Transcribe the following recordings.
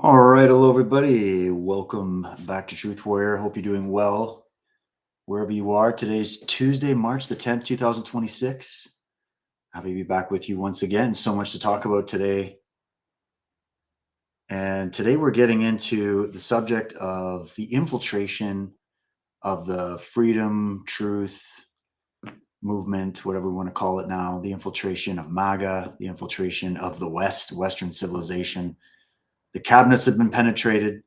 All right, hello everybody. Welcome back to Truth Warrior. Hope you're doing well wherever you are. Today's Tuesday, March the 10th, 2026. Happy to be back with you once again. So much to talk about today. And today we're getting into the subject of the infiltration of the freedom, truth movement, whatever we want to call it now, the infiltration of MAGA, the infiltration of the West, Western civilization. The cabinets have been penetrated,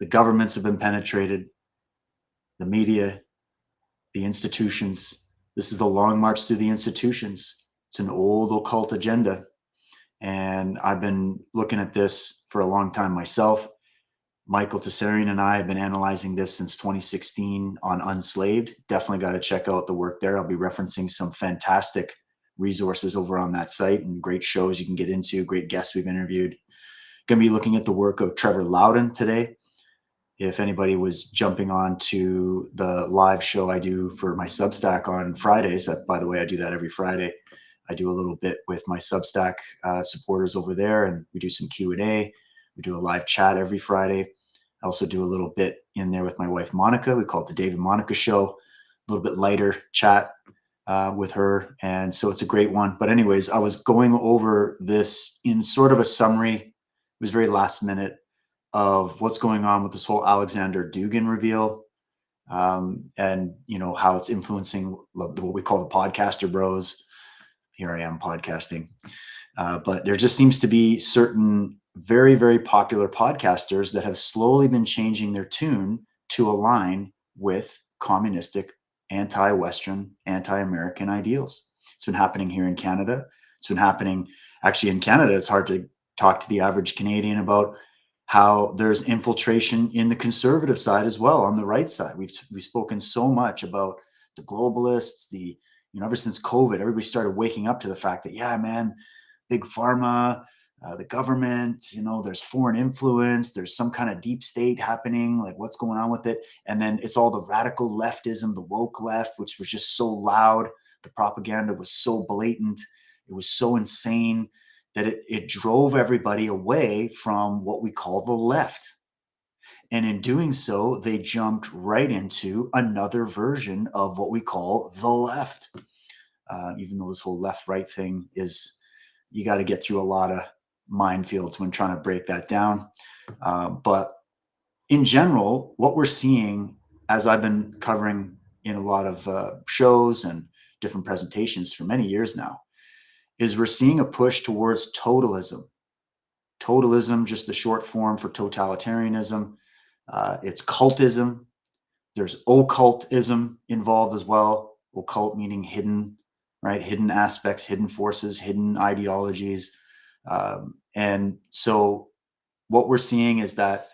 the governments have been penetrated, the media, the institutions. This is the long march through the institutions. It's an old occult agenda. And I've been looking at this for a long time myself. Michael Tessarian and I have been analyzing this since 2016 on Unslaved. Definitely got to check out the work there. I'll be referencing some fantastic resources over on that site and great shows you can get into, great guests we've interviewed. Going to be looking at the work of Trevor Loudon today. If anybody was jumping on to the live show I do for my Substack on Fridays, by the way, I do that every Friday. I do a little bit with my Substack supporters over there, and we do some Q&A. We do a live chat every Friday. I also do a little bit in there with my wife, Monica. We call it the Dave and Monica Show, a little bit lighter chat with her. And so it's a great one. But anyways, I was going over this in sort of a summary. It was very last minute of what's going on with this whole Alexander Dugin reveal, and how it's influencing what we call the podcaster bros. Here I am podcasting, but there just seems to be certain very, very popular podcasters that have slowly been changing their tune to align with communistic, anti-Western, anti-American ideals. It's been happening here in Canada. It's been happening actually in Canada. It's hard to talk to the average Canadian about how there's infiltration in the conservative side as well, on the right side. We've spoken so much about the globalists, ever since COVID, everybody started waking up to the fact that, yeah, man, big pharma, the government, there's foreign influence, there's some kind of deep state happening, like what's going on with it? And then it's all the radical leftism, the woke left, which was just so loud. The propaganda was so blatant. It was so insane that it drove everybody away from what we call the left. And in doing so, they jumped right into another version of what we call the left. Even though this whole left-right thing you got to get through a lot of minefields when trying to break that down. But in general, what we're seeing, as I've been covering in a lot of shows and different presentations for many years now, is we're seeing a push towards totalism. Totalism, just the short form for totalitarianism. It's cultism. There's occultism involved as well. Occult meaning hidden, right? Hidden aspects, hidden forces, hidden ideologies. And so what we're seeing is that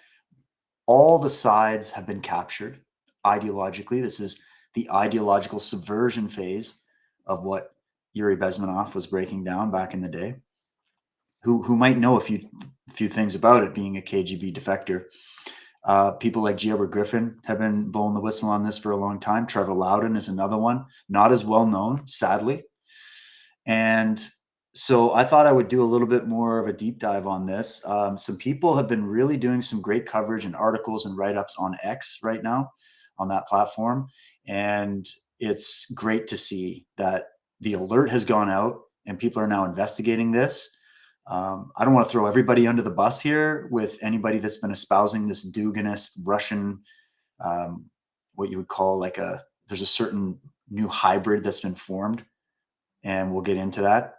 all the sides have been captured ideologically. This is the ideological subversion phase of what Yuri Bezmenov was breaking down back in the day, who might know a few things about it, being a KGB defector. People like G. Edward Griffin have been blowing the whistle on this for a long time. Trevor Loudon is another one, not as well known, sadly. And so I thought I would do a little bit more of a deep dive on this. Some people have been really doing some great coverage and articles and write-ups on X right now, on that platform. And it's great to see that the alert has gone out and people are now investigating this. I don't want to throw everybody under the bus here with anybody that's been espousing this Duginist Russian, what you would call there's a certain new hybrid that's been formed, and we'll get into that.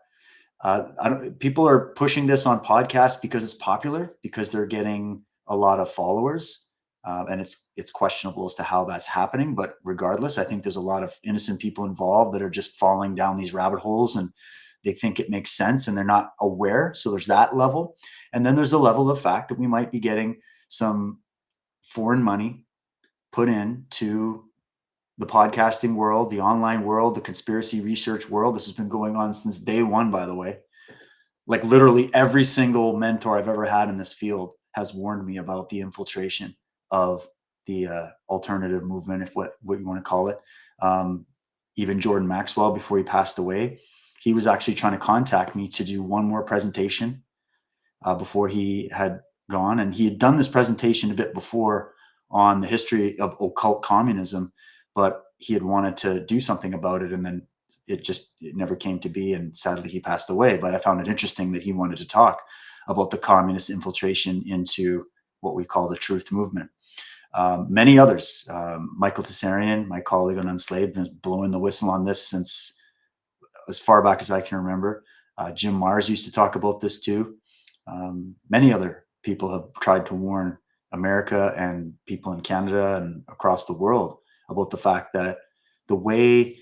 People are pushing this on podcasts because it's popular, because they're getting a lot of followers, and it's questionable as to how that's happening. But regardless, I think there's a lot of innocent people involved that are just falling down these rabbit holes, and they think it makes sense and they're not aware. So there's that level. And then there's a level of fact that we might be getting some foreign money put into the podcasting world, the online world, the conspiracy research world. This has been going on since day one, by the way. Like literally every single mentor I've ever had in this field has warned me about the infiltration of the alternative movement, if what you want to call it. Even Jordan Maxwell, before he passed away, he was actually trying to contact me to do one more presentation before he had gone. And he had done this presentation a bit before on the history of occult communism, but he had wanted to do something about it, and then it never came to be, and sadly he passed away. But I found it interesting that he wanted to talk about the communist infiltration into what we call the truth movement. Many others, Michael Tessarian, my colleague on Unslaved, has been blowing the whistle on this since as far back as I can remember. Jim Mars used to talk about this too. Many other people have tried to warn America and people in Canada and across the world about the fact that the way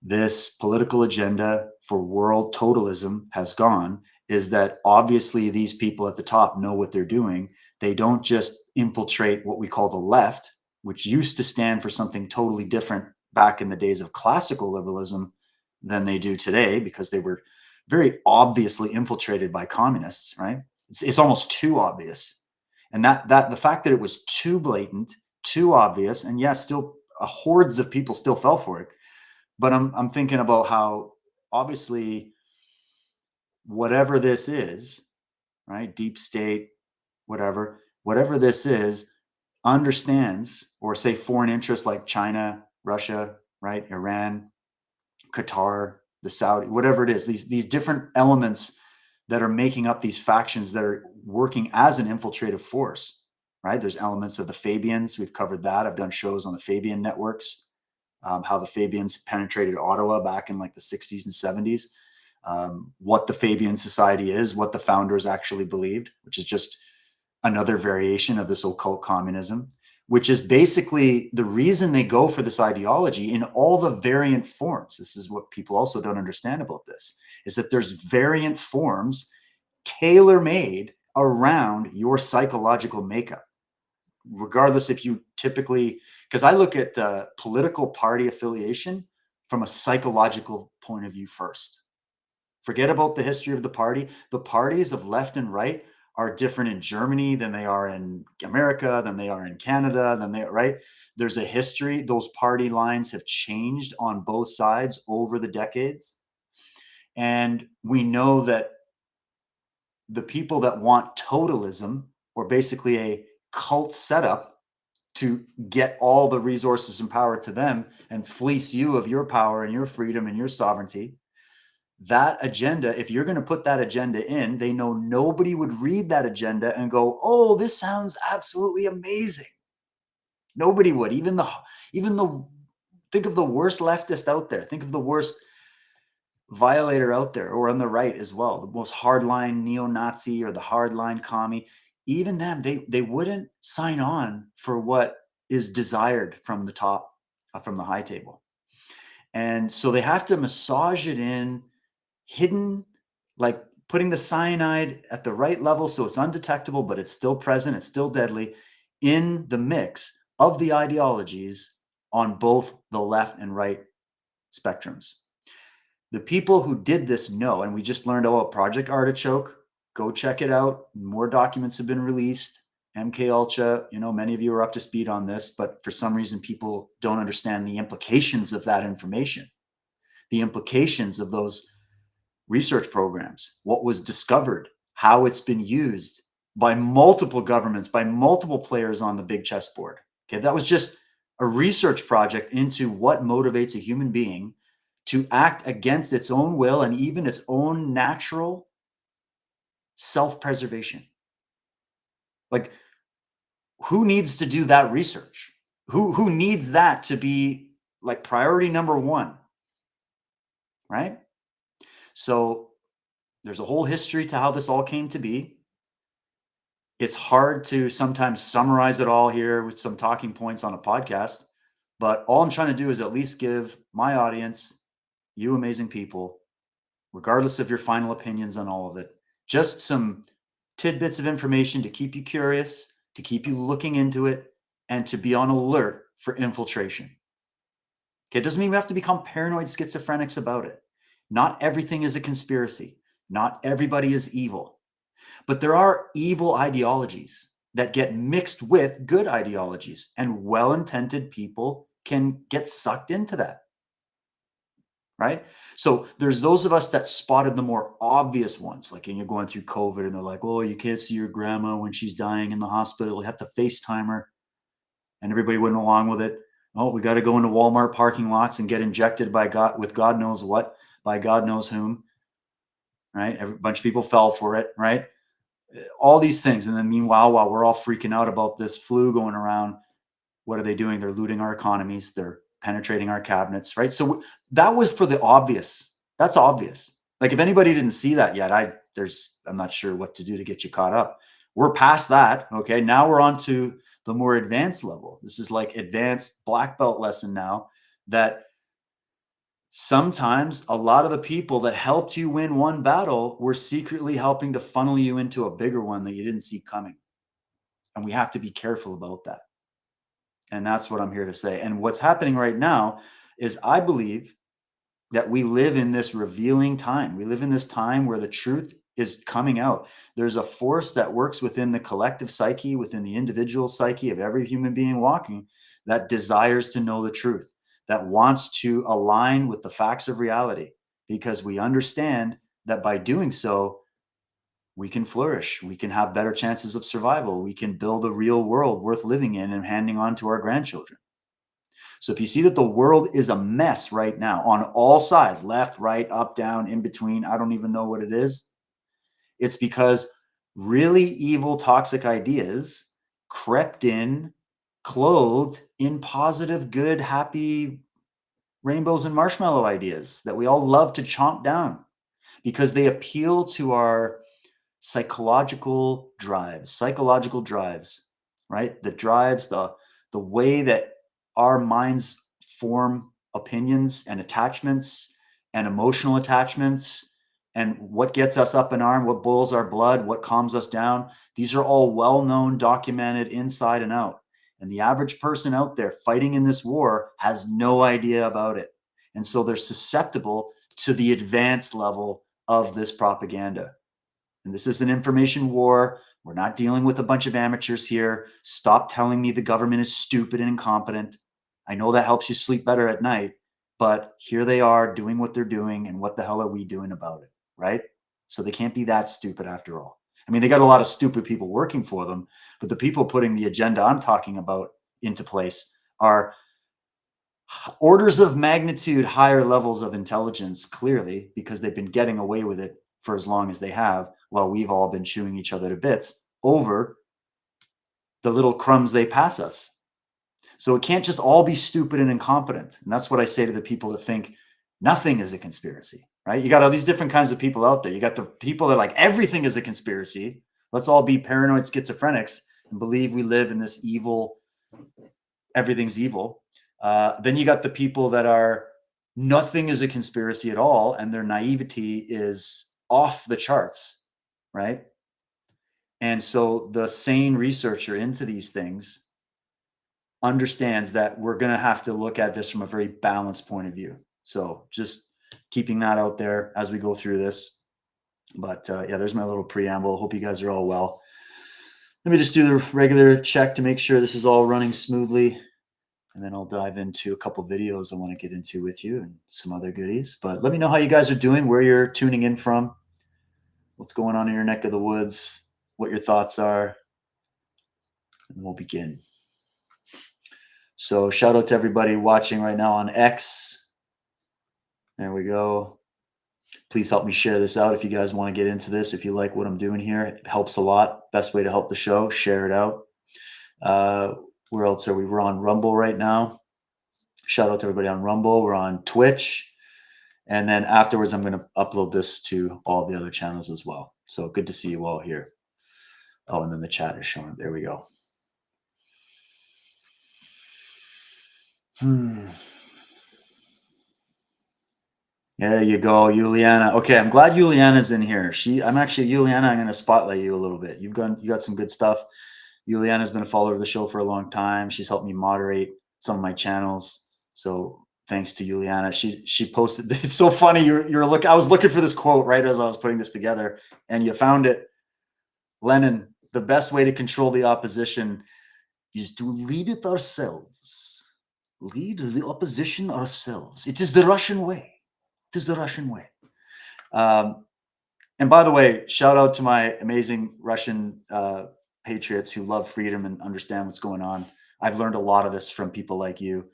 this political agenda for world totalism has gone is that obviously these people at the top know what they're doing. They don't just infiltrate what we call the left, which used to stand for something totally different back in the days of classical liberalism than they do today, because they were very obviously infiltrated by communists, right? It's almost too obvious. And that the fact that it was too blatant, too obvious, and yes, still hordes of people still fell for it. But I'm thinking about how obviously whatever this is, right? Deep state, whatever this is, understands, or say foreign interests like China, Russia, right? Iran, Qatar, the Saudi, whatever it is, these different elements that are making up these factions that are working as an infiltrative force, right? There's elements of the Fabians. We've covered that. I've done shows on the Fabian networks, how the Fabians penetrated Ottawa back in like the 60s and 70s, what the Fabian Society is, what the founders actually believed, which is just another variation of this occult communism, which is basically the reason they go for this ideology in all the variant forms. This is what people also don't understand about this, is that there's variant forms tailor-made around your psychological makeup, regardless if you typically, because I look at political party affiliation from a psychological point of view first. Forget about the history of the party. The parties of left and right are different in Germany than they are in America, than they are in Canada, right? There's a history. Those party lines have changed on both sides over the decades. And we know that the people that want totalism, or basically a cult setup to get all the resources and power to them and fleece you of your power and your freedom and your sovereignty, that agenda, if you're going to put that agenda in, they know nobody would read that agenda and go, oh, this sounds absolutely amazing. Nobody would. Even the think of the worst leftist out there. Think of the worst violator out there, or on the right as well, the most hardline neo-Nazi or the hardline commie. Even them, they wouldn't sign on for what is desired from the top, from the high table. And so they have to massage it in, hidden, like putting the cyanide at the right level so it's undetectable, but it's still present, it's still deadly in the mix of the ideologies on both the left and right spectrums. The people who did this know, and we just learned about Project Artichoke. Go check it out. More documents have been released. MK Ultra, many of you are up to speed on this, but for some reason people don't understand the implications of that information, the implications of those research programs, what was discovered, how it's been used by multiple governments, by multiple players on the big chessboard. Okay, that was just a research project into what motivates a human being to act against its own will and even its own natural self-preservation. Like, who needs to do that research? Who needs that to be like priority number one, right? So there's a whole history to how this all came to be. It's hard to sometimes summarize it all here with some talking points on a podcast, but all I'm trying to do is at least give my audience, you amazing people, regardless of your final opinions on all of it, just some tidbits of information to keep you curious, to keep you looking into it, and to be on alert for infiltration. Okay, it doesn't mean we have to become paranoid schizophrenics about it. Not everything is a conspiracy. Not everybody is evil. But there are evil ideologies that get mixed with good ideologies, and well-intended people can get sucked into that. right? So there's those of us that spotted the more obvious ones, like when you're going through COVID and they're like, oh, you can't see your grandma when she's dying in the hospital. You have to FaceTime her. And everybody went along with it. Oh, we got to go into Walmart parking lots and get injected by God with God knows what, by God knows whom, right? A bunch of people fell for it, right? All these things. And then meanwhile, while we're all freaking out about this flu going around, what are they doing? They're looting our economies. They're penetrating our cabinets, right? So that was for the obvious. That's obvious. Like if anybody didn't see that yet, I'm not sure what to do to get you caught up. We're past that. Okay. Now we're on to the more advanced level. This is like advanced black belt lesson now, that sometimes a lot of the people that helped you win one battle were secretly helping to funnel you into a bigger one that you didn't see coming. And we have to be careful about that. And that's what I'm here to say. And what's happening right now is I believe that we live in this revealing time. We live in this time where the truth is coming out. There's a force that works within the collective psyche, within the individual psyche of every human being walking, that desires to know the truth, that wants to align with the facts of reality, because we understand that by doing so, we can flourish. We can have better chances of survival. We can build a real world worth living in and handing on to our grandchildren. So if you see that the world is a mess right now on all sides, left, right, up, down, in between, I don't even know what it is. It's because really evil, toxic ideas crept in, clothed in positive, good, happy rainbows and marshmallow ideas that we all love to chomp down because they appeal to our psychological drives, right? The way that our minds form opinions and attachments and emotional attachments, and what gets us up in arm, what boils our blood, what calms us down. These are all well-known, documented inside and out. And the average person out there fighting in this war has no idea about it. And so they're susceptible to the advanced level of this propaganda. And this is an information war. We're not dealing with a bunch of amateurs here. Stop telling me the government is stupid and incompetent. I know that helps you sleep better at night, but here they are doing what they're doing, and what the hell are we doing about it, right? So they can't be that stupid after all. I mean, they got a lot of stupid people working for them, but the people putting the agenda I'm talking about into place are orders of magnitude higher levels of intelligence, clearly, because they've been getting away with it for as long as they have, while we've all been chewing each other to bits over the little crumbs they pass us. So it can't just all be stupid and incompetent. And that's what I say to the people that think nothing is a conspiracy, right? You got all these different kinds of people out there. You got the people that like everything is a conspiracy. Let's all be paranoid schizophrenics and believe we live in this evil, everything's evil. Then you got the people that are nothing is a conspiracy at all, and their naivety is off the charts, right? And so the sane researcher into these things understands that we're going to have to look at this from a very balanced point of view. So just keeping that out there as we go through this. But yeah, there's my little preamble. Hope you guys are all well. Let me just do the regular check to make sure this is all running smoothly. And then I'll dive into a couple videos I want to get into with you and some other goodies. But let me know how you guys are doing, where you're tuning in from, what's going on in your neck of the woods, what your thoughts are, and we'll begin. So shout out to everybody watching right now on X. There we go. Please help me share this out if you guys want to get into this. If you like what I'm doing here, it helps a lot. Best way to help the show, share it out. Where else are we? We're on Rumble right now. Shout out to everybody on Rumble. We're on Twitch. And then afterwards, I'm going to upload this to all the other channels as well. So good to see you all here. Oh, and then the chat is showing. There we go. There you go, Juliana. Okay, I'm glad Juliana's in here. Juliana, I'm going to spotlight you a little bit. You got some good stuff. Juliana's been a follower of the show for a long time. She's helped me moderate some of my channels. So thanks to Juliana. She posted. It's so funny. I was looking for this quote right as I was putting this together, and you found it. Lenin, the best way to control the opposition is to lead it ourselves. Lead the opposition ourselves. It is the Russian way. This is the Russian way. And by the way, shout out to my amazing Russian patriots who love freedom and understand what's going on. I've learned a lot of this from people like you.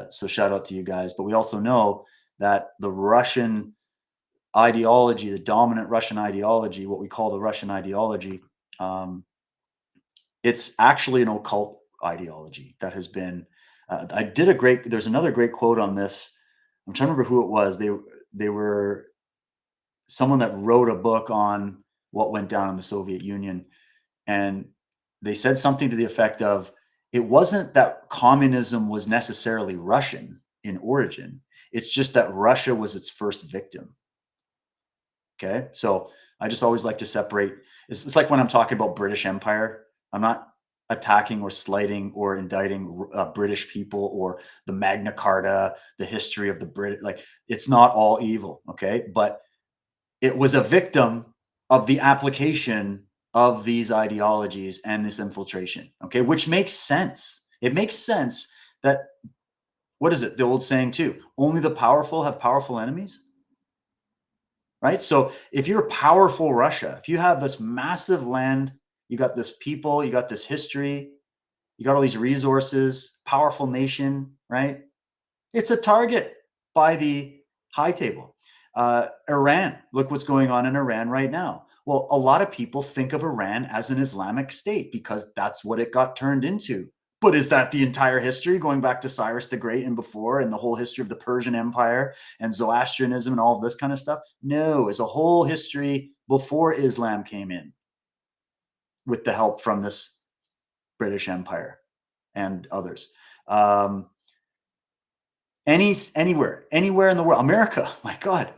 So shout out to you guys. But we also know that the Russian ideology, the dominant Russian ideology, what we call the Russian ideology, um, it's actually an occult ideology that has been. There's another great quote on this. I'm trying to remember who it was. They were someone that wrote a book on what went down in the Soviet Union, and they said something to the effect of, it wasn't that communism was necessarily Russian in origin. It's just that Russia was its first victim. Okay. So I just always like to separate. It's like when I'm talking about British Empire, I'm not attacking or slighting or indicting British people or the Magna Carta, the history of the Brit. Like, it's not all evil. Okay. But it was a victim of the application of these ideologies and this infiltration. Okay. Which makes sense. It makes sense that, what is it? The old saying too, only the powerful have powerful enemies. Right? So if you're powerful Russia, if you have this massive land, you got this people, you got this history, you got all these resources, powerful nation, right? It's a target by the high table. Iran, look what's going on in Iran right now. Well, a lot of people think of Iran as an Islamic state because that's what it got turned into. But is that the entire history going back to Cyrus the Great and before, and the whole history of the Persian Empire and Zoroastrianism and all of this kind of stuff? No, it's a whole history before Islam came in with the help from this British Empire and others. Anywhere in the world, America, my God,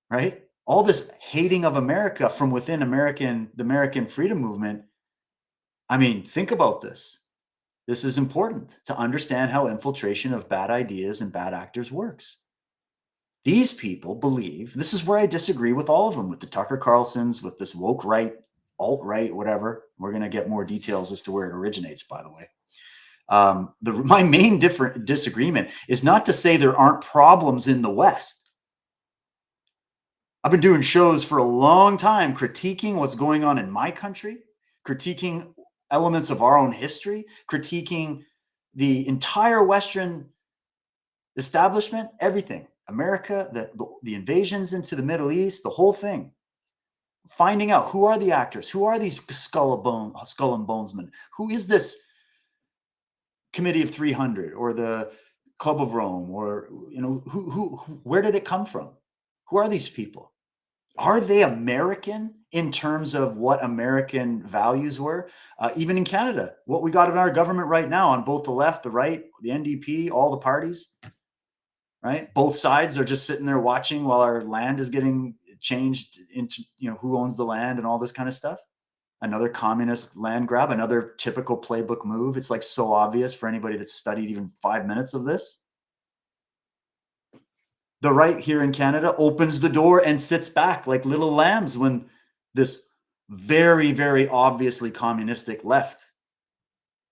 right? All this hating of America from within the American freedom movement. I mean, think about this. This is important to understand how infiltration of bad ideas and bad actors works. These people believe, this is where I disagree with all of them, with the Tucker Carlsons, with this woke right, alt-right, whatever. We're going to get more details as to where it originates, by the way. My main disagreement is not to say there aren't problems in the West. I've been doing shows for a long time critiquing what's going on in my country, critiquing elements of our own history, critiquing the entire Western establishment, everything. America, the invasions into the Middle East, the whole thing. Finding out who are the actors, who are these skull and bonesmen, who is this Committee of 300 or the Club of Rome, or where did it come from? Who are these people? Are they American in terms of what American values were? Even in Canada, what we got in our government right now, on both the left, the right, the NDP, all the parties, right? Both sides are just sitting there watching while our land is getting changed into, who owns the land and all this kind of stuff. Another communist land grab, another typical playbook move. It's like so obvious for anybody that's studied even 5 minutes of this. The right here in Canada opens the door and sits back like little lambs when this very, very obviously communistic left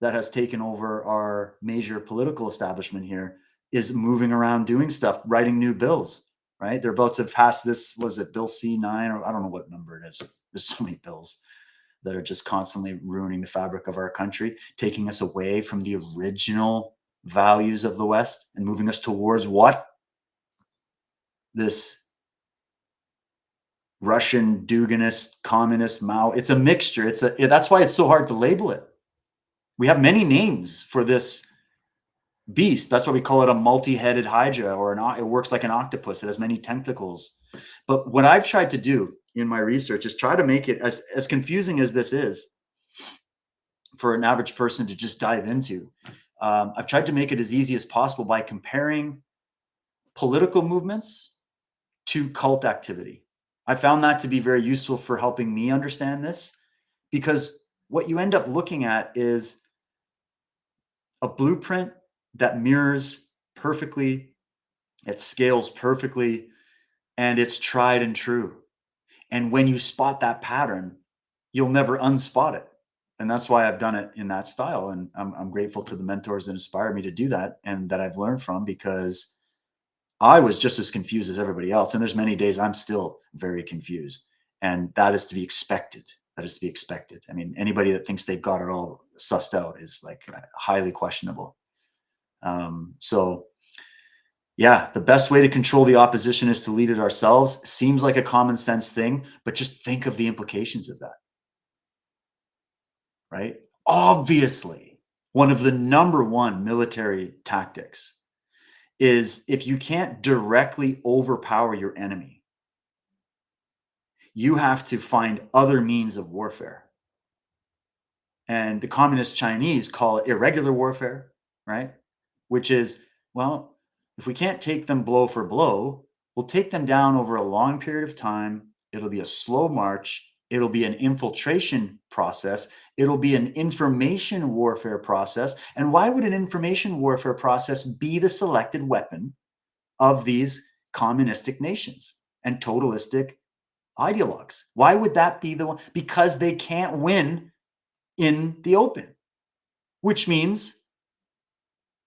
that has taken over our major political establishment here is moving around doing stuff, writing new bills, right? They're about to pass this, was it Bill C9, or I don't know what number it is. There's so many bills that are just constantly ruining the fabric of our country, taking us away from the original values of the West and moving us towards what? This Russian Duginist, communist Mao. It's a mixture. That's why it's so hard to label it. We have many names for this beast. That's why we call it a multi-headed hydra, or it works like an octopus. It has many tentacles. But what I've tried to do in my research is try to make it as confusing as this is for an average person to just dive into. I've tried to make it as easy as possible by comparing political movements to cult activity. I found that to be very useful for helping me understand this, because what you end up looking at is a blueprint that mirrors perfectly, it scales perfectly, and it's tried and true. And when you spot that pattern, you'll never unspot it. And that's why I've done it in that style. And I'm grateful to the mentors that inspired me to do that and that I've learned from, because I was just as confused as everybody else. And there's many days I'm still very confused. And that is to be expected. That is to be expected. I mean, anybody that thinks they've got it all sussed out is like highly questionable. So yeah, the best way to control the opposition is to lead it ourselves. Seems like a common sense thing, but just think of the implications of that, right? Obviously, one of the number one military tactics is if you can't directly overpower your enemy, you have to find other means of warfare. And the communist Chinese call it irregular warfare, right? Which is, well, if we can't take them blow for blow, we'll take them down over a long period of time. It'll be a slow march. It'll be an infiltration process. It'll be an information warfare process. And why would an information warfare process be the selected weapon of these communistic nations and totalistic ideologues? Why would that be the one? Because they can't win in the open, which means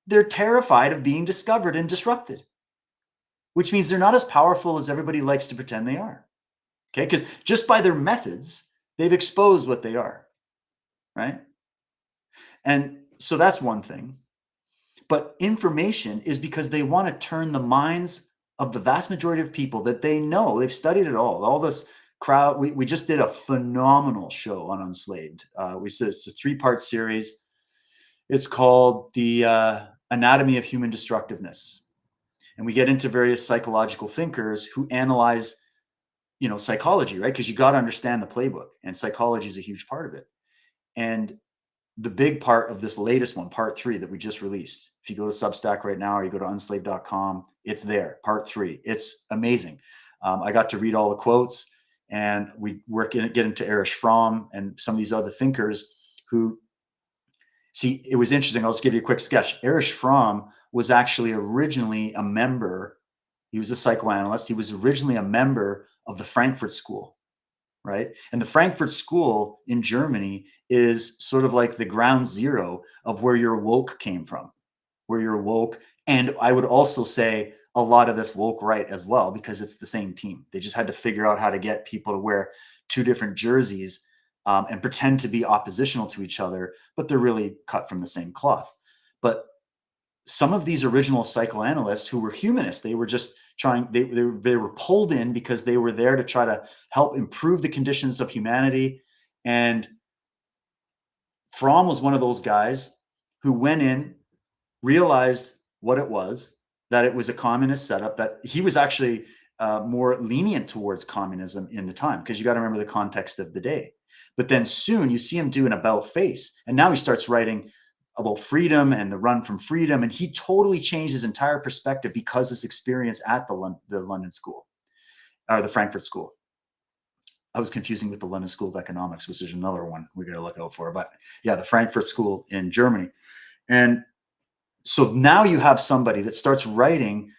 they're terrified of being discovered and disrupted, which means they're not as powerful as everybody likes to pretend they are. Okay, because just by their methods, they've exposed what they are, right? And so that's one thing. But information is because they want to turn the minds of the vast majority of people that they know, they've studied it all this crowd. We just did a phenomenal show on Unslaved. We said it's a 3-part series. It's called The Anatomy of Human Destructiveness. And we get into various psychological thinkers who analyze, psychology, right? Because you got to understand the playbook, and psychology is a huge part of it. And the big part of this latest one, part 3 that we just released, if you go to Substack right now or you go to unslaved.com, it's there, part 3. It's amazing. I got to read all the quotes, and we get into Erich Fromm and some of these other thinkers who, see, it was interesting. I'll just give you a quick sketch. Erich Fromm was actually originally a member. He was a psychoanalyst. He was originally a member of the Frankfurt School, right? And the Frankfurt School in Germany is sort of like the ground zero of where your woke came from, where you're woke. And I would also say a lot of this woke right as well, because it's the same team. They just had to figure out how to get people to wear 2 different jerseys and pretend to be oppositional to each other, but they're really cut from the same cloth. But some of these original psychoanalysts who were humanists, they were just trying, they were pulled in because they were there to try to help improve the conditions of humanity. And Fromm was one of those guys who went in, realized what it was, that it was a communist setup, that he was actually more lenient towards communism in the time, because you got to remember the context of the day. But then soon you see him do an about face, and now he starts writing about freedom and the run from freedom, and he totally changed his entire perspective because of his experience at the London School, or the Frankfurt School. I was confusing with the London School of Economics, which is another one we got to look out for. But yeah, the Frankfurt School in Germany. And so now you have somebody that starts writing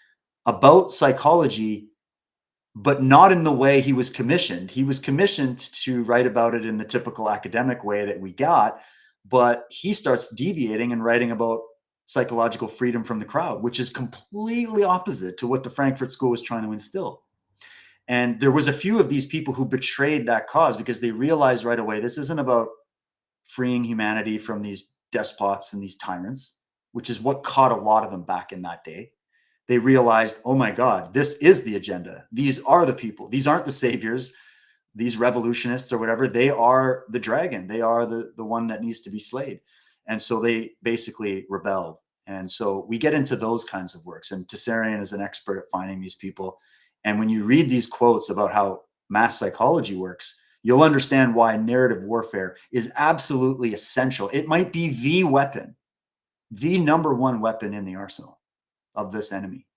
about psychology, but not in the way he was commissioned. He was commissioned to write about it in the typical academic way that we got, but he starts deviating and writing about psychological freedom from the crowd, which is completely opposite to what the Frankfurt School was trying to instill. And there was a few of these people who betrayed that cause because they realized right away, this isn't about freeing humanity from these despots and these tyrants, which is what caught a lot of them back in that day. They realized, oh my God, this is the agenda. These are the people. These aren't the saviors, these revolutionists or whatever. They are the dragon. They are the one that needs to be slayed. And so they basically rebelled. And so we get into those kinds of works. And Tessarian is an expert at finding these people. And when you read these quotes about how mass psychology works, you'll understand why narrative warfare is absolutely essential. It might be the weapon, the number one weapon in the arsenal of this enemy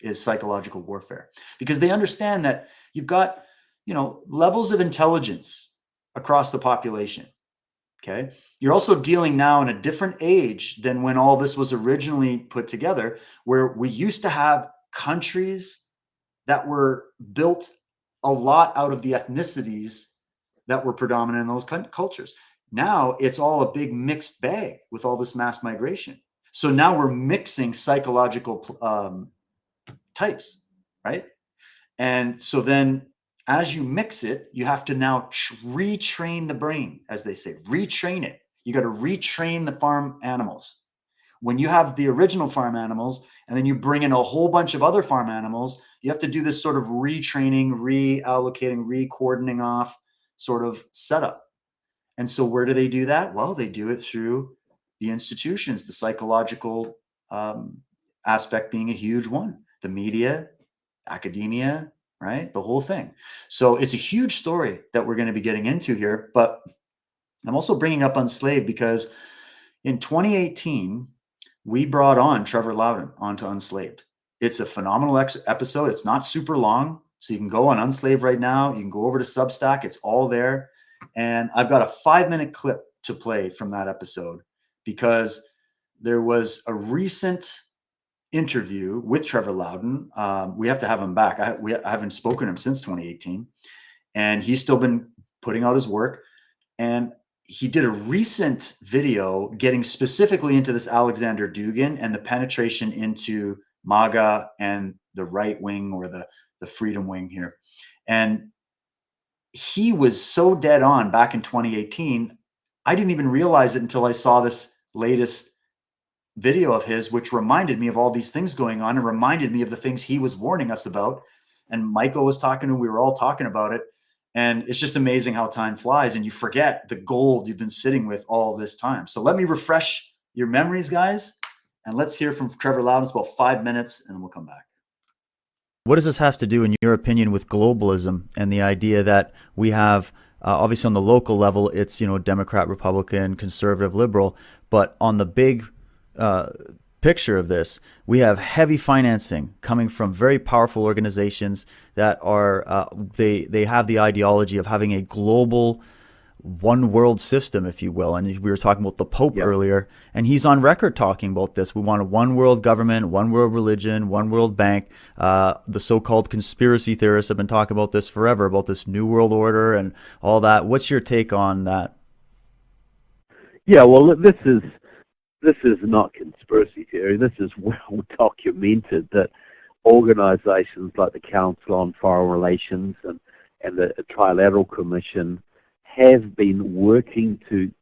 is psychological warfare, because they understand that you've got, levels of intelligence across the population. Okay. You're also dealing now in a different age than when all this was originally put together, where we used to have countries that were built a lot out of the ethnicities that were predominant in those cultures. Now it's all a big mixed bag with all this mass migration. So now we're mixing psychological types, right? And so then as you mix it, you have to now retrain the brain, as they say, retrain it. You got to retrain the farm animals. When you have the original farm animals and then you bring in a whole bunch of other farm animals, you have to do this sort of retraining, reallocating, re-cordoning off sort of setup. And so where do they do that? Well, they do it through the institutions, the psychological aspect being a huge one, the media, academia, right? The whole thing. So it's a huge story that we're going to be getting into here. But I'm also bringing up Unslaved because in 2018, we brought on Trevor Loudon onto Unslaved. It's a phenomenal episode. It's not super long. So you can go on Unslaved right now. You can go over to Substack. It's all there. And I've got a 5-minute clip to play from that episode because there was a recent interview with Trevor Loudon. We have to have him back. I haven't spoken to him since 2018. And he's still been putting out his work. And he did a recent video getting specifically into this Alexander Dugin and the penetration into MAGA and the right wing or the freedom wing here. And he was so dead on back in 2018. I didn't even realize it until I saw this latest video of his, which reminded me of all these things going on and reminded me of the things he was warning us about. And Michael was talking to him. We were all talking about it. And it's just amazing how time flies and you forget the gold you've been sitting with all this time. So let me refresh your memories, guys. And let's hear from Trevor Loudon. It's about 5 minutes and we'll come back. What does this have to do, in your opinion, with globalism and the idea that we have, obviously on the local level, it's, Democrat, Republican, conservative, liberal, but on the big picture of this, we have heavy financing coming from very powerful organizations that are they have the ideology of having a global one world system, if you will. And we were talking about the Pope earlier, and he's on record talking about this. We want a one world government, one world religion, one world bank. The so-called conspiracy theorists have been talking about this forever, about this new world order and all that. What's your take on that? Yeah, well, this is not conspiracy theory. This is well documented that organizations like the Council on Foreign Relations and the Trilateral Commission have been working to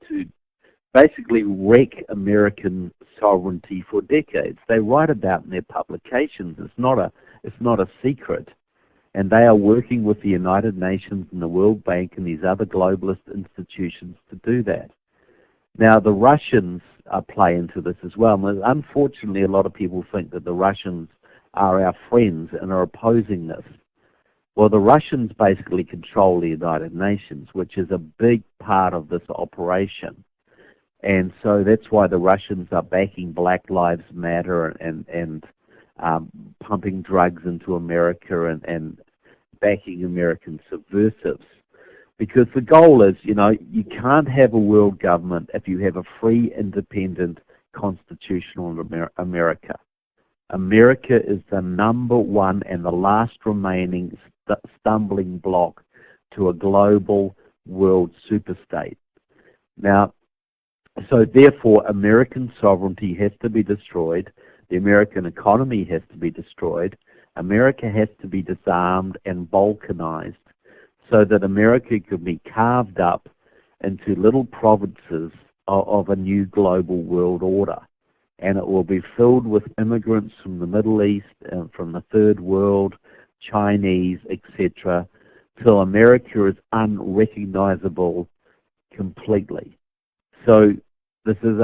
basically wreck American sovereignty for decades. They write about in their publications. It's not a secret. And they are working with the United Nations and the World Bank and these other globalist institutions to do that. Now, the Russians play into this as well. And unfortunately, a lot of people think that the Russians are our friends and are opposing this. Well, the Russians basically control the United Nations, which is a big part of this operation. And so that's why the Russians are backing Black Lives Matter and pumping drugs into America and backing American subversives. Because the goal is, you can't have a world government if you have a free, independent, constitutional America. America is the number one and the last remaining stumbling block to a global world superstate. Now, so therefore, American sovereignty has to be destroyed. The American economy has to be destroyed. America has to be disarmed and balkanized so that America could be carved up into little provinces of a new global world order. And it will be filled with immigrants from the Middle East and from the Third World, Chinese, etc., till America is unrecognizable completely. So this is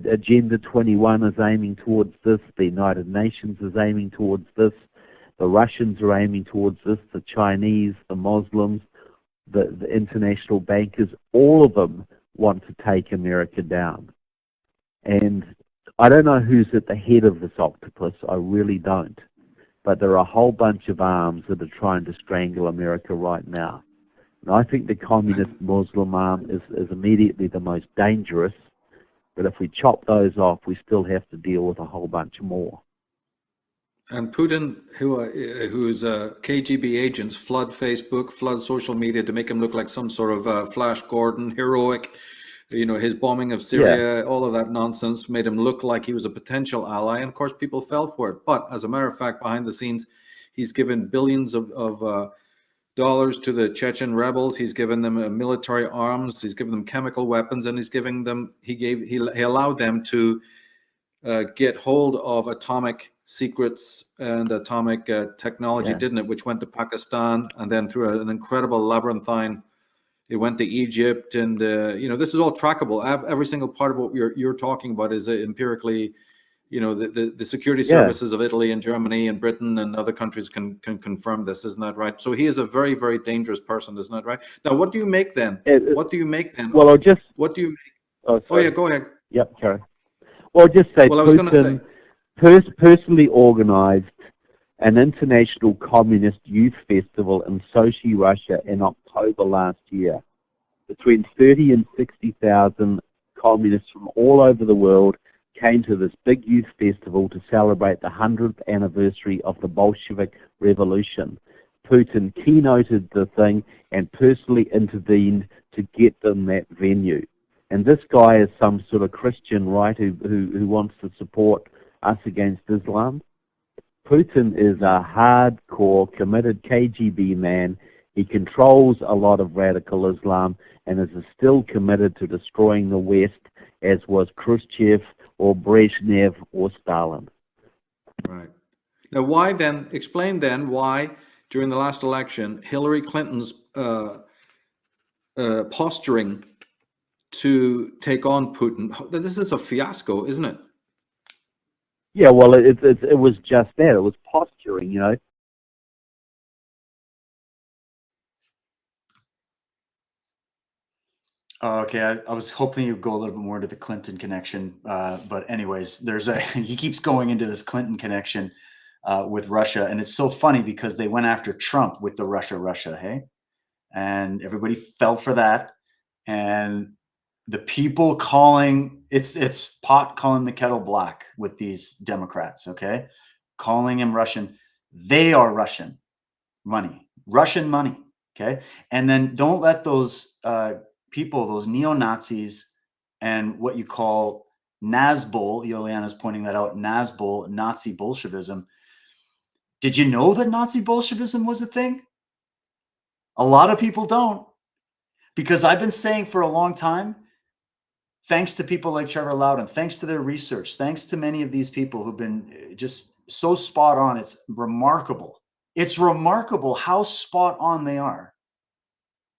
Agenda 21 is aiming towards this. The United Nations is aiming towards this. The Russians are aiming towards this. The Chinese, the Muslims, the international bankers, all of them want to take America down. And I don't know who's at the head of this octopus. I really don't. But there are a whole bunch of arms that are trying to strangle America right now. And I think the communist Muslim arm is immediately the most dangerous. But if we chop those off, we still have to deal with a whole bunch more. And Putin, who's KGB agents, flood Facebook, flood social media to make him look like some sort of Flash Gordon, heroic You know, his bombing of Yeah. Syria, all of that nonsense made him look like he was a potential ally. And of course, people fell for it. But as a matter of fact, behind the scenes, he's given billions of dollars to the Chechen rebels. He's given them military arms. He's given them chemical weapons, and he allowed them to get hold of atomic secrets and atomic technology, Yeah. didn't it? Which went to Pakistan, and then through an incredible labyrinthine, it went to Egypt. And you know, this is all trackable. Every single part of what you're talking about is empirically. You know, the security Yeah. services of Italy and Germany and Britain and other countries can confirm this, isn't that right? So he is a very, very dangerous person, isn't that right? Now, what do you make then? What do you make then? Well, I'll just. What do you make? Oh, Oh sorry. yeah, go ahead. Yep, Karen. Well, I'll just say Well, I was going to Putin personally organized an international communist youth festival in Sochi, Russia in October last year. Between 30 and 60,000 communists from all over the world came to this big youth festival to celebrate the 100th anniversary of the Bolshevik Revolution. Putin keynoted the thing and personally intervened to get them that venue. And this guy is some sort of Christian, right, who wants to support us against Islam. Putin is a hardcore, committed KGB man. He controls a lot of radical Islam and is still committed to destroying the West, as was Khrushchev or Brezhnev or Stalin. Right. Now, why then, explain then why during the last election, Hillary Clinton's posturing to take on Putin, this is a fiasco, isn't it? Yeah, well, it was just that. It was posturing, you know. Okay, I was hoping you'd go a little bit more into the Clinton connection, but anyways, he keeps going into this Clinton connection with Russia, and it's so funny because they went after Trump with the Russia, hey, and everybody fell for that, and the people calling it's pot calling the kettle black with these Democrats, okay, calling him Russian. They are Russian money, okay, and then don't let those people, those neo-Nazis, and what you call Nazbol, Yoliana's pointing that out, Nazbol, Nazi Bolshevism. Did you know that Nazi Bolshevism was a thing? A lot of people don't, because I've been saying for a long time, thanks to people like Trevor Loudon, thanks to their research, thanks to many of these people who've been just so spot on. It's remarkable. It's remarkable how spot on they are.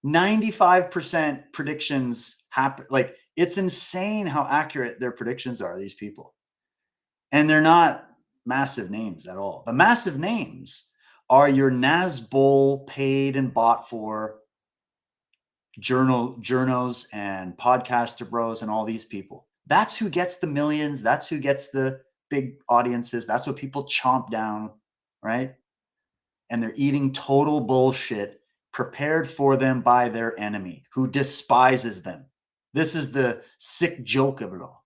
95% predictions happen. Like, it's insane how accurate their predictions are, these people. And they're not massive names at all. The massive names are your Nazbol paid and bought for journos and podcaster bros and all these people. That's who gets the millions. That's who gets the big audiences. That's what people chomp down, right? And they're eating total bullshit prepared for them by their enemy who despises them. This is the sick joke of it all.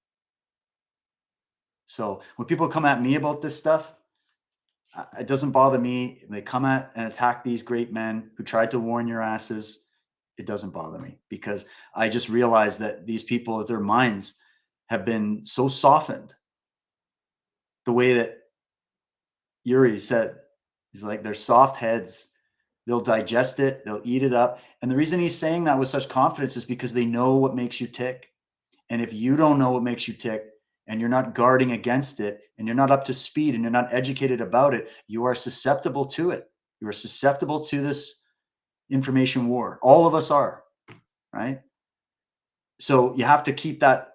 So when people come at me about this stuff, it doesn't bother me. They come at and attack these great men who tried to warn your asses. It doesn't bother me, because I just realize that these people, their minds have been so softened. The way that Yuri said, he's like, they're soft heads. They'll digest it. They'll eat it up. And the reason he's saying that with such confidence is because they know what makes you tick. And if you don't know what makes you tick, and you're not guarding against it, and you're not up to speed, and you're not educated about it, you are susceptible to it. You are susceptible to this information war. All of us are, right? So you have to keep that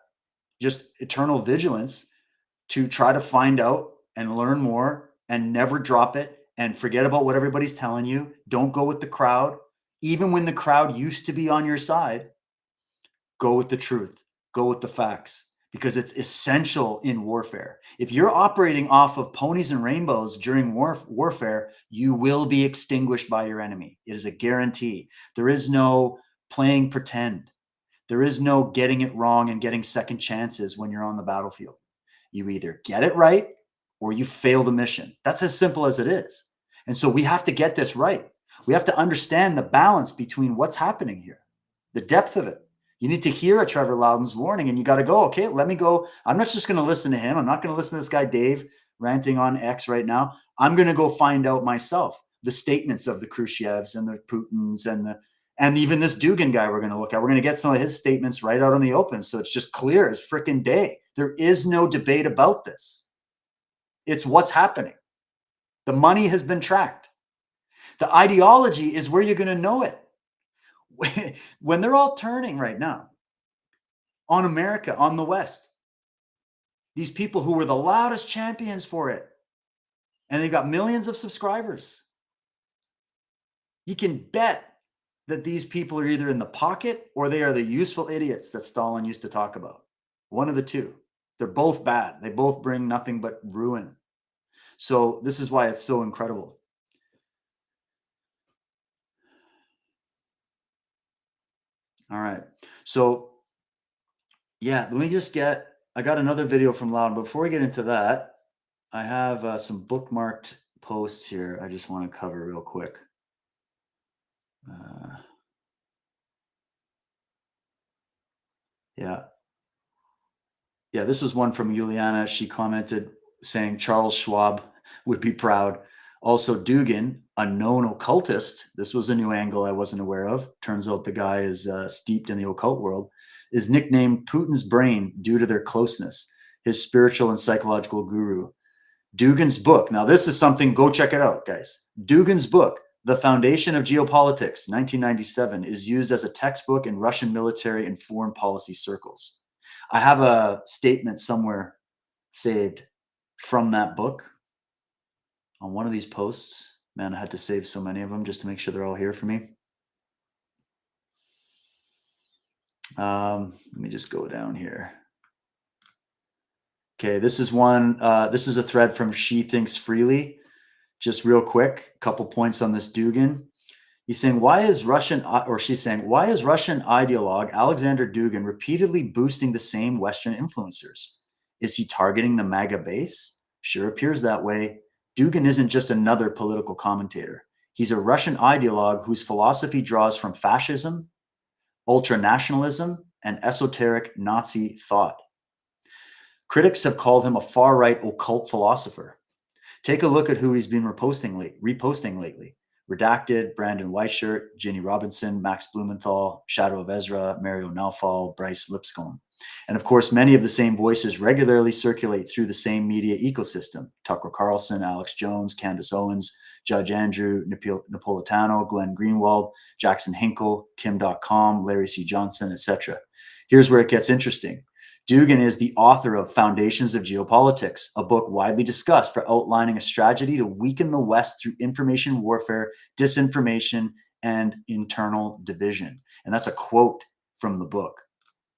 just eternal vigilance to try to find out and learn more and never drop it and forget about what everybody's telling you. Don't go with the crowd. Even when the crowd used to be on your side, go with the truth, go with the facts, because it's essential in warfare. If you're operating off of ponies and rainbows during warfare, you will be extinguished by your enemy. It is a guarantee. There is no playing pretend. There is no getting it wrong and getting second chances when you're on the battlefield. You either get it right or you fail the mission. That's as simple as it is. And so we have to get this right. We have to understand the balance between what's happening here, the depth of it. You need to hear a Trevor Loudon's warning, and you got to go, okay, let me go. I'm not just going to listen to him. I'm not going to listen to this guy, Dave, ranting on X right now. I'm going to go find out myself the statements of the Khrushchevs and the Putins and even this Dugin guy we're going to look at. We're going to get some of his statements right out in the open. So it's just clear as freaking day. There is no debate about this. It's what's happening. The money has been tracked. The ideology is where you're going to know it. When they're all turning right now on America, on the West, these people who were the loudest champions for it, and they've got millions of subscribers, you can bet that these people are either in the pocket or they are the useful idiots that Stalin used to talk about. One of the two. They're both bad. They both bring nothing but ruin. So this is why it's so incredible. All right. So yeah, let me just I got another video from Loudon. Before we get into that, I have some bookmarked posts here I just want to cover real quick. Yeah, this was one from Juliana. She commented saying Charles Schwab would be proud. Also, Dugin, a known occultist, this was a new angle I wasn't aware of. Turns out the guy is steeped in the occult world, is nicknamed Putin's brain due to their closeness, his spiritual and psychological guru. Dugin's book, now this is something, go check it out, guys. Dugin's book, The Foundation of Geopolitics, 1997, is used as a textbook in Russian military and foreign policy circles. I have a statement somewhere saved from that book on one of these posts. Man, I had to save so many of them just to make sure they're all here for me. Let me just go down here. Okay, this is one. This is a thread from She Thinks Freely. Just real quick, a couple points on this Dugin. He's saying, she's saying, why is Russian ideologue Alexander Dugin repeatedly boosting the same Western influencers? Is he targeting the MAGA base? Sure appears that way. Dugin isn't just another political commentator. He's a Russian ideologue whose philosophy draws from fascism, ultranationalism, and esoteric Nazi thought. Critics have called him a far-right occult philosopher. Take a look at who he's been reposting lately. Redacted, Brandon Weichert, Ginny Robinson, Max Blumenthal, Shadow of Ezra, Mario Naufal, Bryce Lipscomb. And of course, many of the same voices regularly circulate through the same media ecosystem. Tucker Carlson, Alex Jones, Candace Owens, Judge Andrew Napolitano, Glenn Greenwald, Jackson Hinkle, Kim.com, Larry C. Johnson, etc. Here's where it gets interesting. Dugin is the author of Foundations of Geopolitics, a book widely discussed for outlining a strategy to weaken the West through information warfare, disinformation, and internal division. And that's a quote from the book,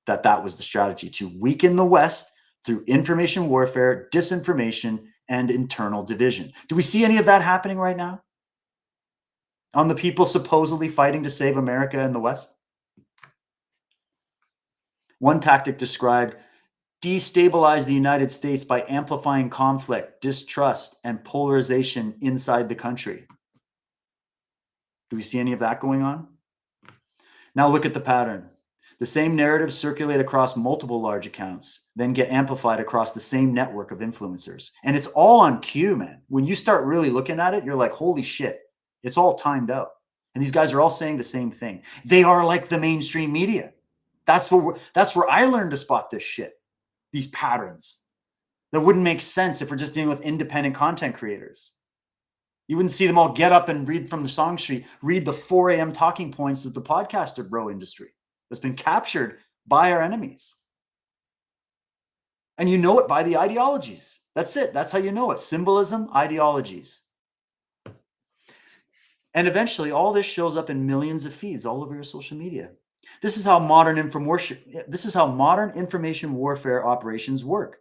that was the strategy, to weaken the West through information warfare, disinformation, and internal division. Do we see any of that happening right now? On the people supposedly fighting to save America and the West? One tactic described, destabilize the United States by amplifying conflict, distrust, and polarization inside the country. Do we see any of that going on? Now look at the pattern. The same narratives circulate across multiple large accounts, then get amplified across the same network of influencers. And it's all on cue, man. When you start really looking at it, you're like, holy shit, it's all timed out. And these guys are all saying the same thing. They are like the mainstream media. That's where I learned to spot this shit, these patterns. That wouldn't make sense if we're just dealing with independent content creators. You wouldn't see them all get up and read from the song sheet, read the 4 a.m. talking points of the podcaster bro industry that's been captured by our enemies. And you know it by the ideologies. That's it. That's how you know it. Symbolism, ideologies. And eventually all this shows up in millions of feeds all over your social media. This is how modern information warfare operations work.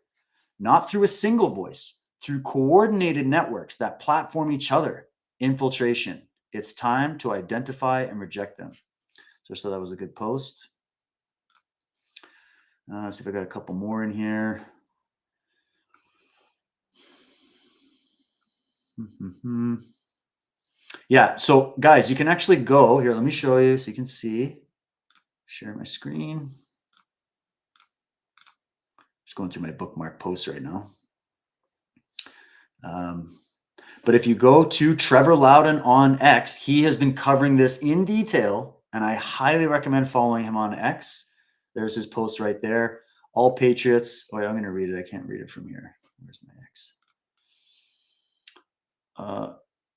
Not through a single voice, through coordinated networks that platform each other. Infiltration. It's time to identify and reject them. So that was a good post. Let's see if I got a couple more in here. Yeah, so guys, you can actually go here. Let me show you so you can see. Share my screen. Just going through my bookmark posts right now. But if you go to Trevor Loudon on X, he has been covering this in detail, and I highly recommend following him on X. There's his post right there. All patriots. Oh, wait, I'm going to read it. I can't read it from here. Where's my X?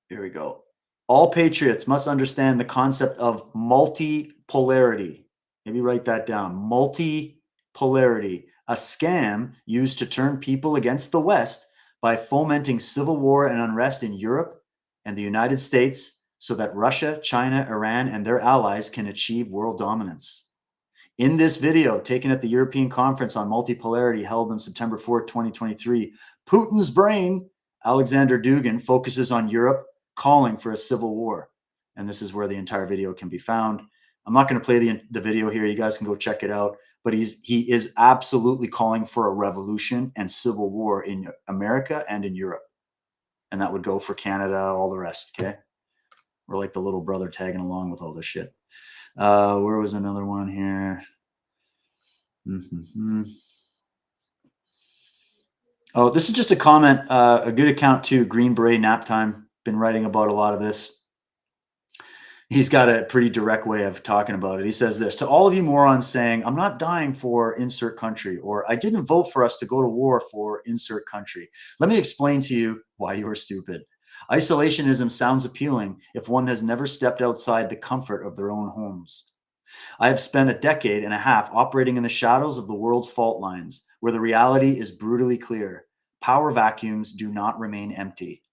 Here we go. All patriots must understand the concept of multipolarity. Maybe write that down. Multipolarity, a scam used to turn people against the West by fomenting civil war and unrest in Europe and the United States so that Russia, China, Iran, and their allies can achieve world dominance. In this video taken at the European Conference on Multipolarity held on September 4th, 2023, Putin's brain, Alexander Dugin, focuses on Europe calling for a civil war. And this is where the entire video can be found. I'm not going to play the video here. You guys can go check it out. But he is absolutely calling for a revolution and civil war in America and in Europe. And that would go for Canada, all the rest, okay? We're like the little brother tagging along with all this shit. Where was another one here? Oh, this is just a comment, a good account too. Green Beret Nap Time, been writing about a lot of this. He's got a pretty direct way of talking about it. He says this: to all of you morons saying, I'm not dying for insert country, or I didn't vote for us to go to war for insert country. Let me explain to you why you are stupid. Isolationism sounds appealing if one has never stepped outside the comfort of their own homes. I have spent a decade and a half operating in the shadows of the world's fault lines, where the reality is brutally clear. Power vacuums do not remain empty.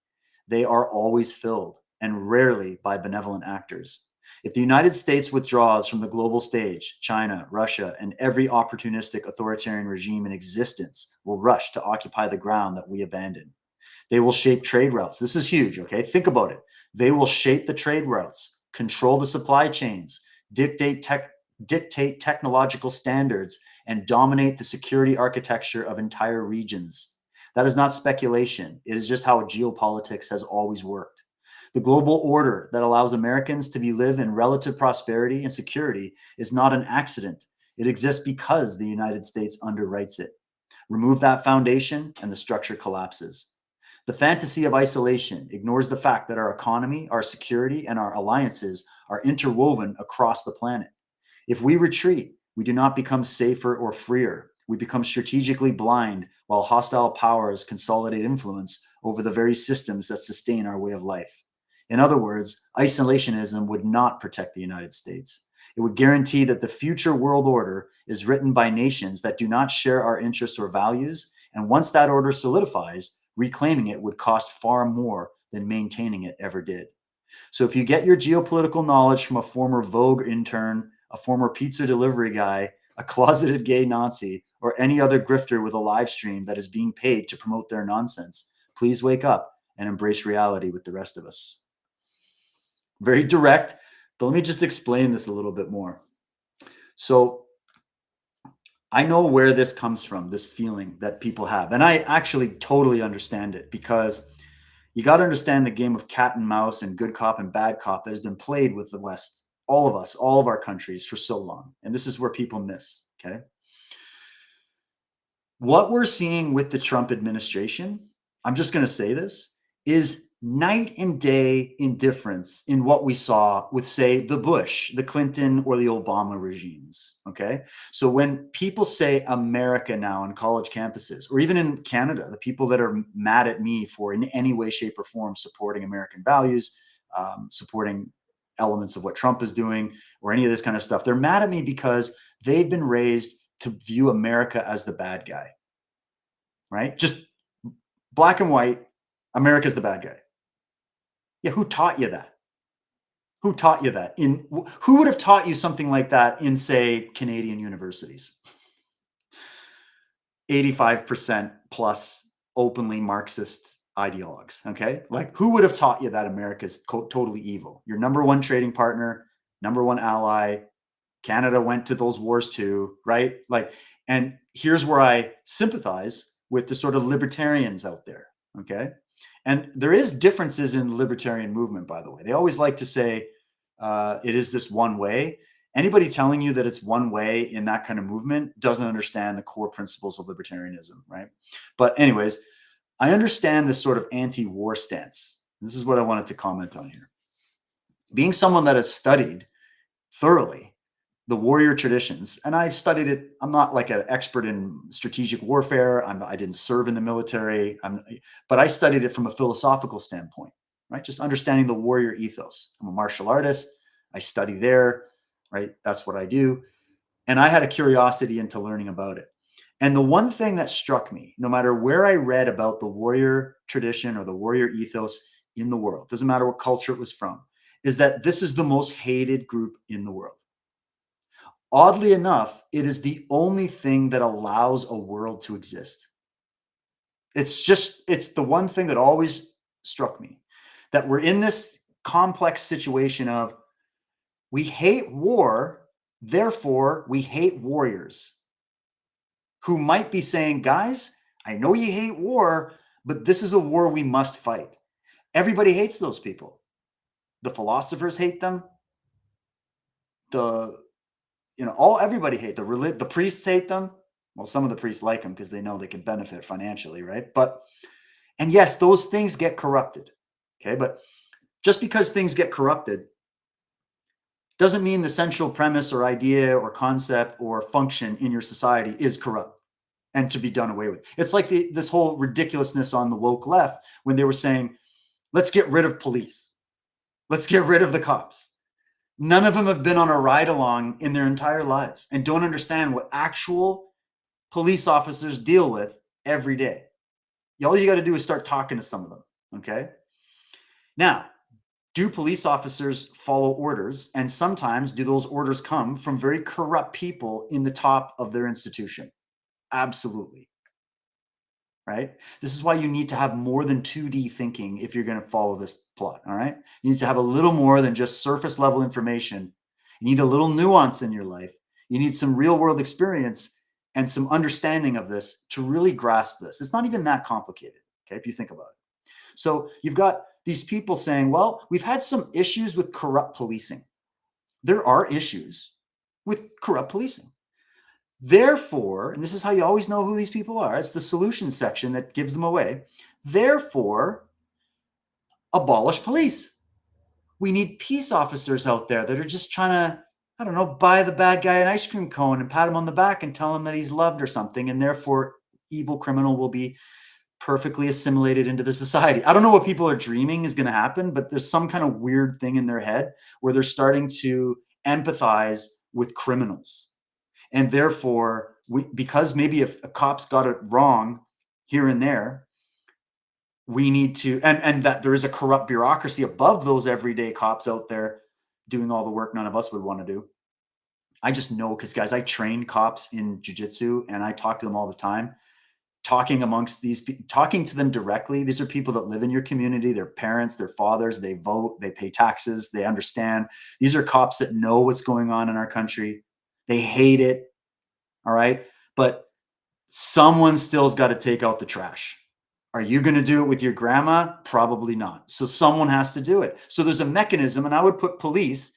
They are always filled, and rarely by benevolent actors. If the United States withdraws from the global stage, China, Russia, and every opportunistic authoritarian regime in existence will rush to occupy the ground that we abandoned. They will shape trade routes. This is huge, okay? Think about it. They will shape the trade routes, control the supply chains, dictate technological standards, and dominate the security architecture of entire regions. That is not speculation. It is just how geopolitics has always worked. The global order that allows Americans to live in relative prosperity and security is not an accident. It exists because the United States underwrites it. Remove that foundation and the structure collapses. The fantasy of isolation ignores the fact that our economy, our security, and our alliances are interwoven across the planet. If we retreat, we do not become safer or freer. We become strategically blind while hostile powers consolidate influence over the very systems that sustain our way of life. In other words, isolationism would not protect the United States. It would guarantee that the future world order is written by nations that do not share our interests or values, and once that order solidifies, reclaiming it would cost far more than maintaining it ever did. So if you get your geopolitical knowledge from a former Vogue intern, a former pizza delivery guy, a closeted gay Nazi, or any other grifter with a live stream that is being paid to promote their nonsense, please wake up and embrace reality with the rest of us. Very direct, but let me just explain this a little bit more. So I know where this comes from, this feeling that people have. And I actually totally understand it, because you got to understand the game of cat and mouse and good cop and bad cop that has been played with the West, all of us, all of our countries for so long. And this is where people miss, okay? What we're seeing with the Trump administration, I'm just going to say this, is night and day indifference in what we saw with, say, the Bush, the Clinton, or the Obama regimes, okay? So when people say America now on college campuses, or even in Canada, the people that are mad at me for in any way, shape, or form supporting American values, supporting elements of what Trump is doing, or any of this kind of stuff, they're mad at me because they've been raised to view America as the bad guy, right? Just black and white, America's the bad guy. Yeah, who taught you that? Who taught you that? Who would have taught you something like that in, say, Canadian universities? 85% plus openly Marxist ideologues, okay? Like, who would have taught you that America's totally evil? Your number one trading partner, number one ally, Canada went to those wars too, right? Like, and here's where I sympathize with the sort of libertarians out there, okay? And there is differences in the libertarian movement, by the way. They always like to say it is this one way. Anybody telling you that it's one way in that kind of movement doesn't understand the core principles of libertarianism, right? But anyways, I understand this sort of anti-war stance. This is what I wanted to comment on here. Being someone that has studied thoroughly the warrior traditions, and I've studied it. I'm not like an expert in strategic warfare. I didn't serve in the military, but I studied it from a philosophical standpoint, right? Just understanding the warrior ethos. I'm a martial artist. I study there, right? That's what I do. And I had a curiosity into learning about it. And the one thing that struck me, no matter where I read about the warrior tradition or the warrior ethos in the world, doesn't matter what culture it was from, is that this is the most hated group in the world. Oddly enough, it is the only thing that allows a world to exist. It's the one thing that always struck me, that we're in this complex situation of we hate war, therefore we hate warriors who might be saying, guys, I know you hate war, but this is a war we must fight. Everybody hates those people. The philosophers hate them. Everybody hate the priests hate them. Well, some of the priests like them because they know they can benefit financially, right? And yes, those things get corrupted. Okay, but just because things get corrupted doesn't mean the central premise or idea or concept or function in your society is corrupt and to be done away with. It's like this whole ridiculousness on the woke left when they were saying, let's get rid of police. Let's get rid of the cops. None of them have been on a ride along in their entire lives and don't understand what actual police officers deal with every day. All you got to do is start talking to some of them. Okay. Now, do police officers follow orders? And sometimes do those orders come from very corrupt people in the top of their institution? Absolutely. Right? This is why you need to have more than 2D thinking if you're going to follow this plot. All right. You need to have a little more than just surface level information. You need a little nuance in your life. You need some real world experience and some understanding of this to really grasp this. It's not even that complicated. Okay. If you think about it. So you've got these people saying, well, we've had some issues with corrupt policing. There are issues with corrupt policing. Therefore, and this is how you always know who these people are, it's the solution section that gives them away. Therefore, abolish police. We need peace officers out there that are just trying to, I don't know, buy the bad guy an ice cream cone and pat him on the back and tell him that he's loved or something. And therefore, evil criminal will be perfectly assimilated into the society. I don't know what people are dreaming is going to happen, but there's some kind of weird thing in their head where they're starting to empathize with criminals. And therefore, because maybe if a cop's got it wrong here and there, we need to, and that there is a corrupt bureaucracy above those everyday cops out there doing all the work none of us would want to do. I just know because, guys, I train cops in jiu-jitsu and I talk to them all the time. Talking to them directly. These are people that live in your community, their parents, their fathers, they vote, they pay taxes, they understand. These are cops that know what's going on in our country. They hate it. All right. But someone still's got to take out the trash. Are you going to do it with your grandma? Probably not. So someone has to do it. So there's a mechanism, and I would put police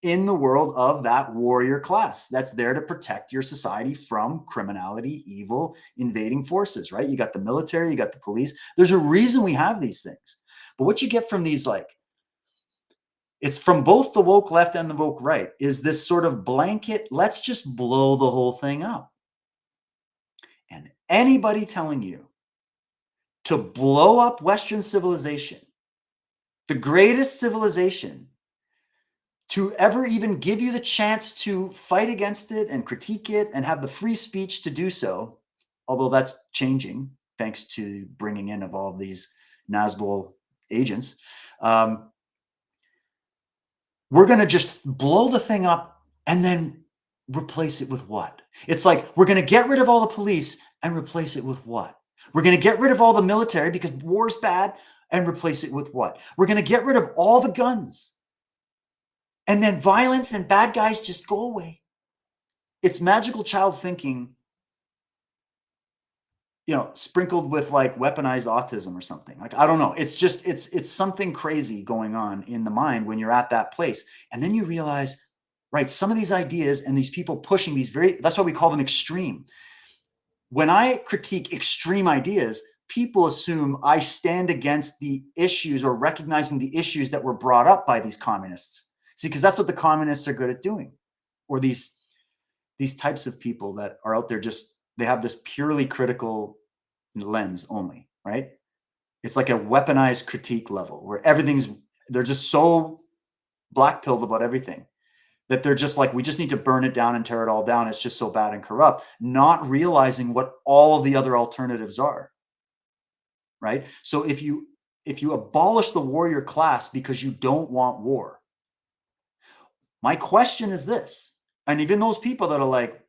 in the world of that warrior class that's there to protect your society from criminality, evil, invading forces, right? You got the military, you got the police. There's a reason we have these things. But what you get from these, it's from both the woke left and the woke right, is this sort of blanket, let's just blow the whole thing up. And anybody telling you to blow up Western civilization, the greatest civilization, to ever even give you the chance to fight against it and critique it and have the free speech to do so, although that's changing thanks to bringing in of all of these Nazgul agents, we're going to just blow the thing up and then replace it with what? It's like we're going to get rid of all the police and replace it with what? We're going to get rid of all the military because war's bad and replace it with what? We're going to get rid of all the guns. And then violence and bad guys just go away. It's magical child thinking, sprinkled with weaponized autism or something. I don't know. It's just, it's something crazy going on in the mind when you're at that place. And then you realize, right? Some of these ideas and these people pushing these that's why we call them extreme. When I critique extreme ideas, people assume I stand against the issues or recognizing the issues that were brought up by these communists. See, because that's what the communists are good at doing. Or these types of people that are out there, just they have this purely critical lens only, right? It's like a weaponized critique level where they're just so black pilled about everything that they're just like, we just need to burn it down and tear it all down. It's just so bad and corrupt, not realizing what all of the other alternatives are, right? So if you abolish the warrior class because you don't want war, my question is this, and even those people that are like,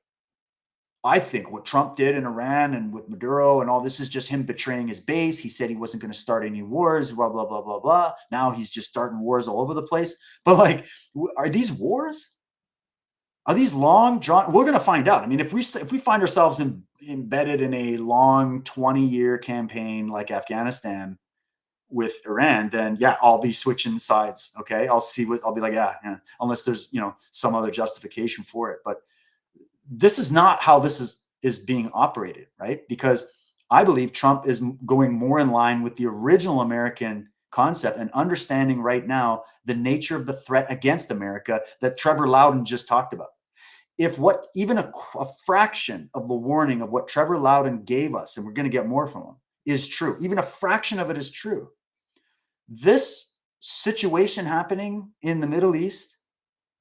I think what Trump did in Iran and with Maduro and all this is just him betraying his base. He said he wasn't going to start any wars, blah, blah, blah, blah, blah. Now he's just starting wars all over the place. But like, are these wars? Are these long drawn? We're going to find out. I mean, if we find ourselves embedded in a long 20-year campaign like Afghanistan with Iran, then yeah, I'll be switching sides. Okay. I'll be like, yeah, unless there's, some other justification for it. But this is not how this is being operated, right? Because I believe Trump is going more in line with the original American concept and understanding right now the nature of the threat against America that Trevor Loudon just talked about. If even a fraction of the warning of what Trevor Loudon gave us, and we're going to get more from him, is true, even a fraction of it is true, this situation happening in the Middle East,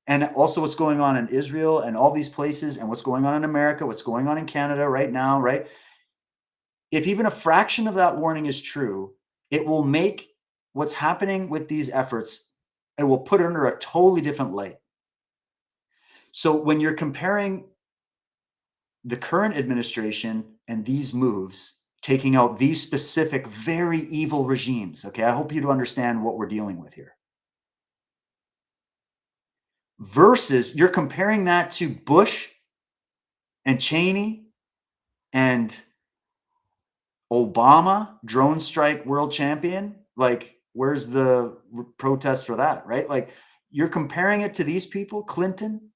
and also what's going on in Israel and all these places, and what's going on in America, what's going on in Canada right now, right? If even a fraction of that warning is true, it will make what's happening with these efforts, it will put it under a totally different light. So when you're comparing the current administration and these moves, taking out these specific, very evil regimes, okay, I hope you to understand what we're dealing with here. Versus you're comparing that to Bush and Cheney and Obama, drone strike world champion. Like, where's the protest for that, right? Like, you're comparing it to these people, Clinton.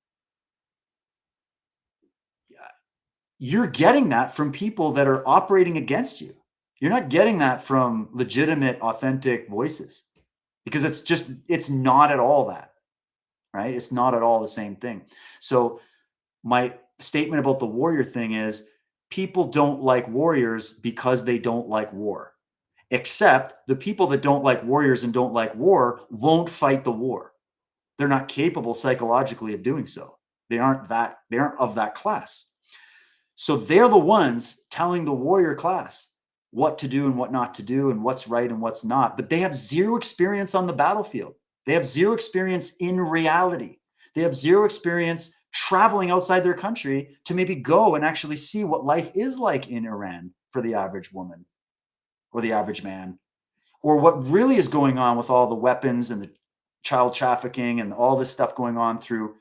You're getting that from people that are operating against you. You're not getting that from legitimate, authentic voices, because it's not at all that, right? It's not at all the same thing. So my statement about the warrior thing is, people don't like warriors because they don't like war. Except the people that don't like warriors and don't like war won't fight the war. They're not capable psychologically of doing so. They aren't of that class. So they're the ones telling the warrior class what to do and what not to do and what's right and what's not. But they have zero experience on the battlefield. They have zero experience in reality. They have zero experience traveling outside their country to maybe go and actually see what life is like in Iran for the average woman or the average man, or what really is going on with all the weapons and the child trafficking and all this stuff going on through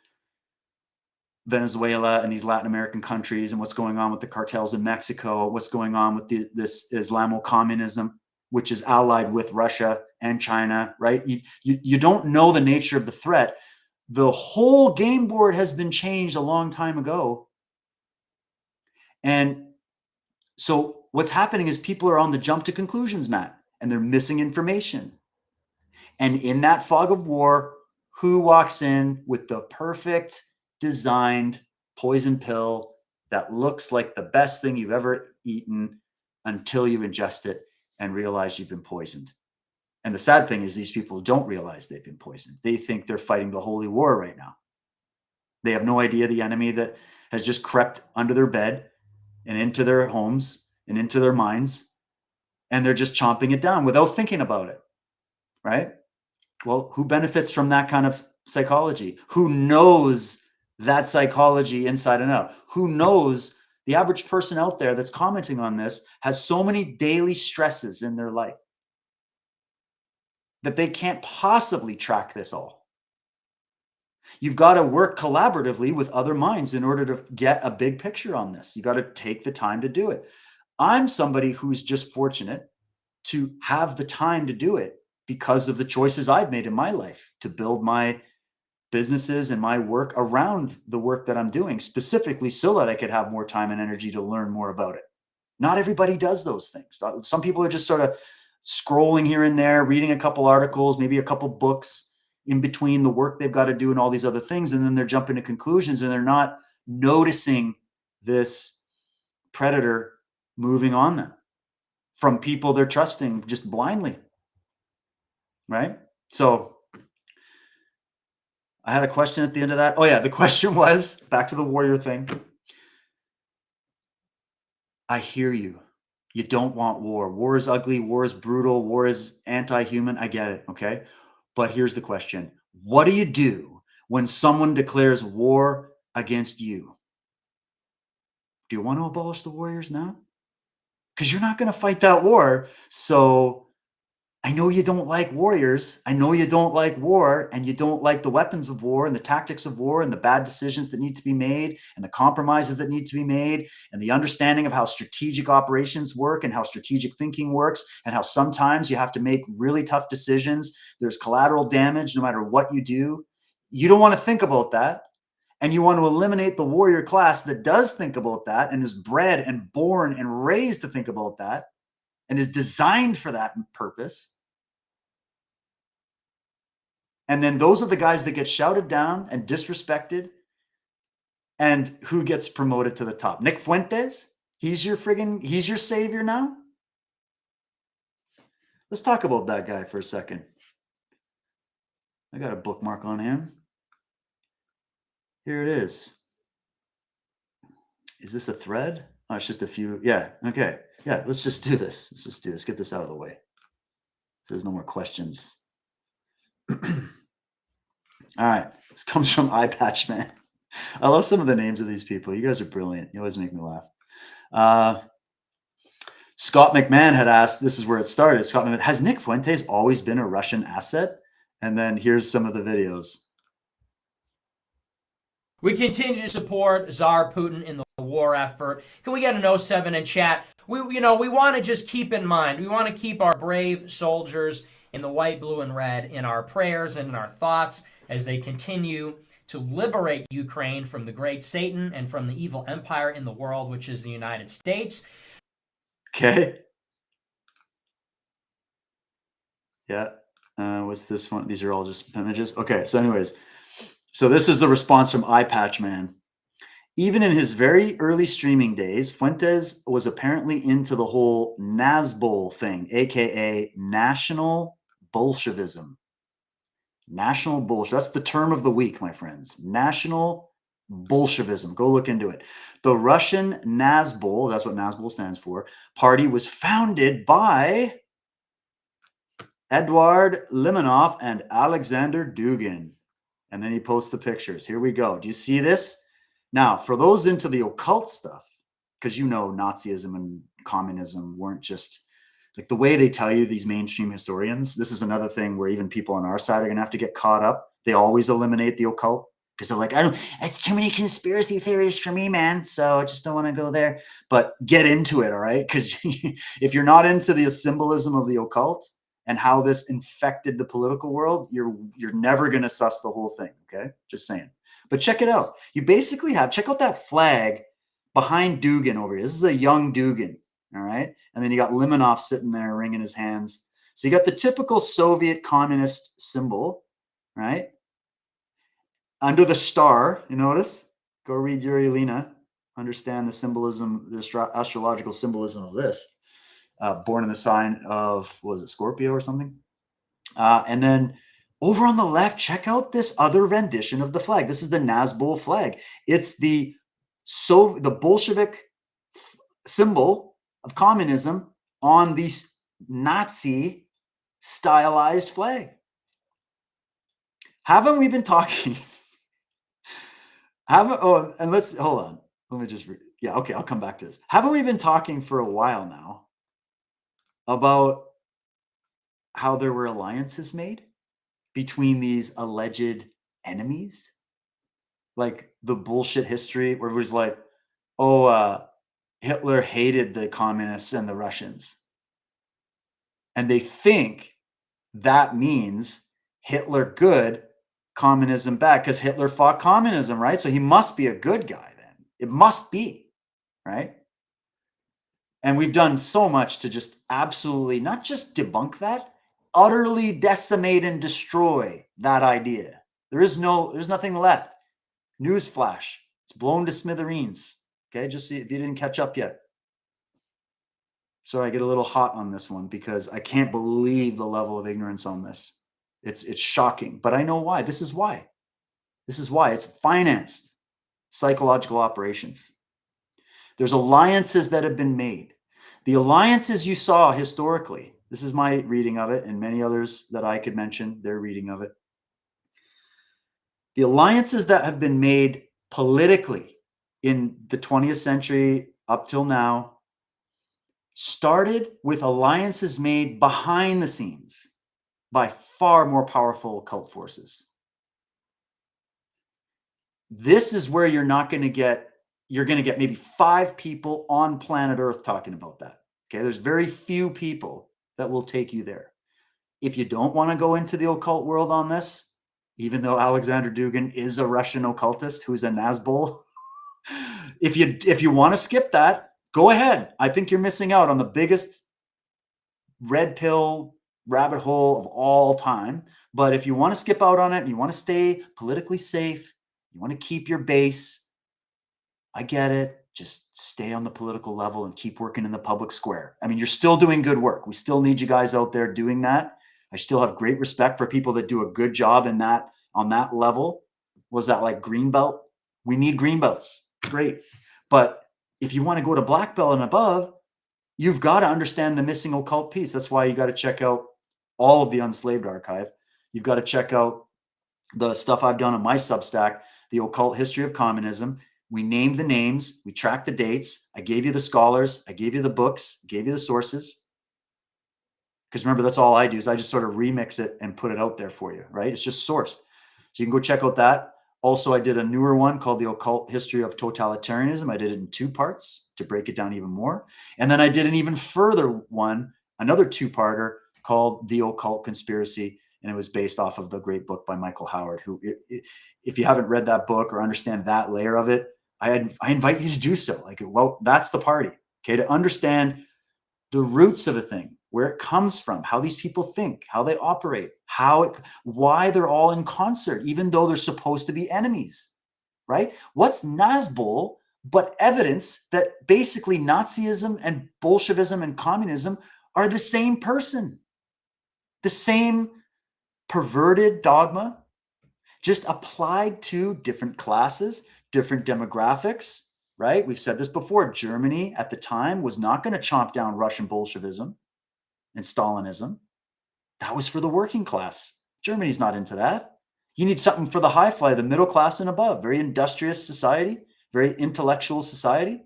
Venezuela and these Latin American countries, and what's going on with the cartels in Mexico, what's going on with this Islamo-communism, which is allied with Russia and China, right? You don't know the nature of the threat. The whole game board has been changed a long time ago. And so what's happening is people are on the jump to conclusions, Matt, and they're missing information. And in that fog of war, who walks in with the perfect designed poison pill that looks like the best thing you've ever eaten until you ingest it and realize you've been poisoned? And the sad thing is, these people don't realize they've been poisoned. They think they're fighting the holy war right now. They have no idea the enemy that has just crept under their bed and into their homes and into their minds, and they're just chomping it down without thinking about it, right? Well, who benefits from that kind of psychology? Who knows that psychology inside and out? Who knows the average person out there that's commenting on this has so many daily stresses in their life that they can't possibly track this all? You've got to work collaboratively with other minds in order to get a big picture on this. You got to take the time to do it. I'm somebody who's just fortunate to have the time to do it because of the choices I've made in my life to build my businesses and my work around the work that I'm doing, specifically so that I could have more time and energy to learn more about it. Not everybody does those things. Some people are just sort of scrolling here and there, reading a couple articles, maybe a couple books in between the work they've got to do and all these other things. And then they're jumping to conclusions and they're not noticing this predator moving on them from people they're trusting just blindly. Right? So I had a question at the end of that. Oh yeah, the question was, back to the warrior thing. I hear you. You don't want war. War is ugly. War is brutal. War is anti-human. I get it. Okay. But here's the question. What do you do when someone declares war against you? Do you want to abolish the warriors now? Because you're not going to fight that war. So I know you don't like warriors. I know you don't like war, and you don't like the weapons of war and the tactics of war and the bad decisions that need to be made and the compromises that need to be made and the understanding of how strategic operations work and how strategic thinking works and how sometimes you have to make really tough decisions. There's collateral damage no matter what you do. You don't want to think about that. And you want to eliminate the warrior class that does think about that and is bred and born and raised to think about that and is designed for that purpose. And then those are the guys that get shouted down and disrespected. And who gets promoted to the top? Nick Fuentes? He's your savior now? Let's talk about that guy for a second. I got a bookmark on him. Here it is. Is this a thread? Oh, it's just a few. Yeah. Okay. Yeah. Let's just do this. Let's just do this. Get this out of the way. So there's no more questions. All right. This comes from Eye Patch Man. I love some of the names of these people. You guys are brilliant. You always make me laugh. Scott McMahon had asked, this is where it started. Scott McMahon, has Nick Fuentes always been a Russian asset? And then here's some of the videos. We continue to support Tsar Putin in the war effort. Can we get an 07 in chat? We want to just keep in mind, we want to keep our brave soldiers in the white, blue, and red in our prayers and in our thoughts as they continue to liberate Ukraine from the great Satan and from the evil empire in the world, which is the United States. Okay. Yeah. What's this one? These are all just images. Okay. So anyways, so this is the response from Eye Patch Man. Even in his very early streaming days, Fuentes was apparently into the whole Nazbol thing, aka National Bolshevism. National Bolshevism. That's the term of the week, my friends. National Bolshevism. Go look into it. The Russian Nazbol, that's what Nazbol stands for, party was founded by Eduard Limonov and Alexander Dugin. And then he posts the pictures. Here we go. Do you see this? Now, for those into the occult stuff, because you know Nazism and communism weren't just like the way they tell you, these mainstream historians, this is another thing where even people on our side are going to have to get caught up. They always eliminate the occult because they're like, it's too many conspiracy theories for me, man. So I just don't want to go there. But get into it, all right? Because if you're not into the symbolism of the occult and how this infected the political world, you're never going to suss the whole thing, okay? Just saying. But check it out. You basically check out that flag behind Dugin over here. This is a young Dugin, all right? And then you got Limonov sitting there wringing his hands. So you got the typical Soviet communist symbol, right? Under the star, you notice? Go read Yuri Lina. Understand the symbolism, the astrological symbolism of this. Born in the sign of, what was it, Scorpio or something? And then over on the left, check out this other rendition of the flag. This is the Nazbol flag. It's the Bolshevik symbol of communism on the Nazi stylized flag. Haven't we been talking? And let's hold on. Let me just yeah, okay, I'll come back to this. Haven't we been talking for a while now about how there were alliances made between these alleged enemies? Like the bullshit history where it was like, Hitler hated the communists and the Russians. And they think that means Hitler good communism bad? Because Hitler fought communism, right? So he must be a good guy then. It must be, right? And we've done so much to just absolutely not just debunk that, utterly decimate and destroy that idea. There's nothing left. Newsflash. It's blown to smithereens. Okay, just see if you didn't catch up yet. Sorry, I get a little hot on this one because I can't believe the level of ignorance on this. It's shocking, but I know why. This is why. This is why. It's financed psychological operations. There's alliances that have been made. The alliances you saw historically, this is my reading of it, and many others that I could mention, their reading of it. The alliances that have been made politically in the 20th century up till now started with alliances made behind the scenes by far more powerful occult forces. This is where you're going to get maybe 5 people on planet Earth talking about that. Okay, there's very few people that will take you there. If you don't want to go into the occult world on this, even though Alexander Dugin is a Russian occultist who's a Nazbol, if you want to skip that, go ahead. I think you're missing out on the biggest red pill rabbit hole of all time. But if you want to skip out on it and you want to stay politically safe, you want to keep your base, I get it. Just stay on the political level and keep working in the public square. I mean, you're still doing good work. We still need you guys out there doing that. I still have great respect for people that do a good job in that, on that level. Was that like green belt? We need green belts. Great. But if you want to go to black belt and above, you've got to understand the missing occult piece. That's why you got to check out all of the Unslaved archive. You've got to check out the stuff I've done on my Substack, the occult history of communism. We named the names. We tracked the dates. I gave you the scholars. I gave you the books. Gave you the sources. Because remember, that's all I do is I just sort of remix it and put it out there for you, right? It's just sourced. So you can go check out that. Also, I did a newer one called The Occult History of Totalitarianism. I did it in 2 parts to break it down even more. And then I did an even further one, another 2-parter called The Occult Conspiracy. And it was based off of the great book by Michael Howard, who, if you haven't read that book or understand that layer of it, I invite you to do so. Like, well, that's the party, okay? To understand the roots of a thing, where it comes from, how these people think, how they operate, why they're all in concert, even though they're supposed to be enemies, right? What's Nazbol but evidence that basically Nazism and Bolshevism and communism are the same person, the same perverted dogma, just applied to different classes, different demographics, right? We've said this before. Germany at the time was not going to chomp down Russian Bolshevism and Stalinism. That was for the working class. Germany's not into that. You need something for the high fly, the middle class and above. Very industrious society, very intellectual society,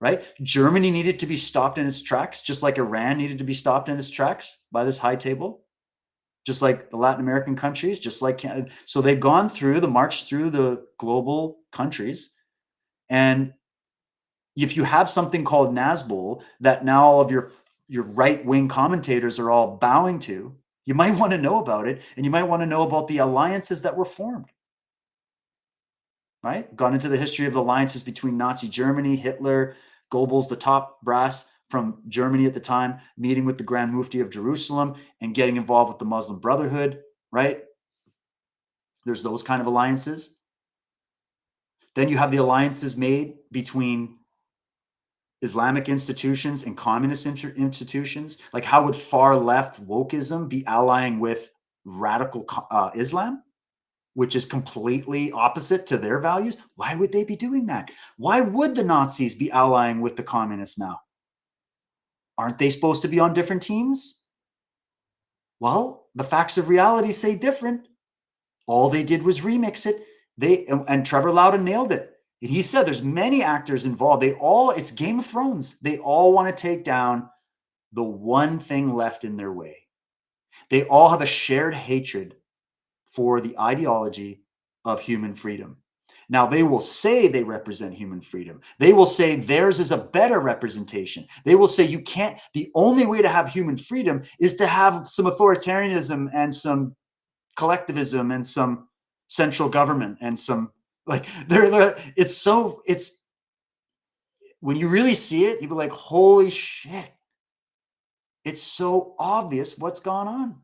right? Germany needed to be stopped in its tracks, just like Iran needed to be stopped in its tracks by this high table. Just like the Latin American countries, just like Canada. So they've gone through the march through the global countries. And if you have something called Nazbol that now all of your right-wing commentators are all bowing to, you might want to know about it. And you might want to know about the alliances that were formed, right? Gone into the history of the alliances between Nazi Germany, Hitler, Goebbels, the top brass from Germany at the time, meeting with the Grand Mufti of Jerusalem and getting involved with the Muslim Brotherhood, right? There's those kind of alliances. Then you have the alliances made between Islamic institutions and communist institutions. Like, how would far left wokeism be allying with radical Islam, which is completely opposite to their values? Why would they be doing that? Why would the Nazis be allying with the communists now? Aren't they supposed to be on different teams? Well, the facts of reality say different. All they did was remix it. And Trevor Loudon nailed it. And he said there's many actors involved. It's Game of Thrones. They all want to take down the one thing left in their way. They all have a shared hatred for the ideology of human freedom. Now, they will say they represent human freedom. They will say theirs is a better representation. They will say the only way to have human freedom is to have some authoritarianism and some collectivism and some central government and some like it's when you really see it, you be like, holy shit, it's so obvious what's gone on.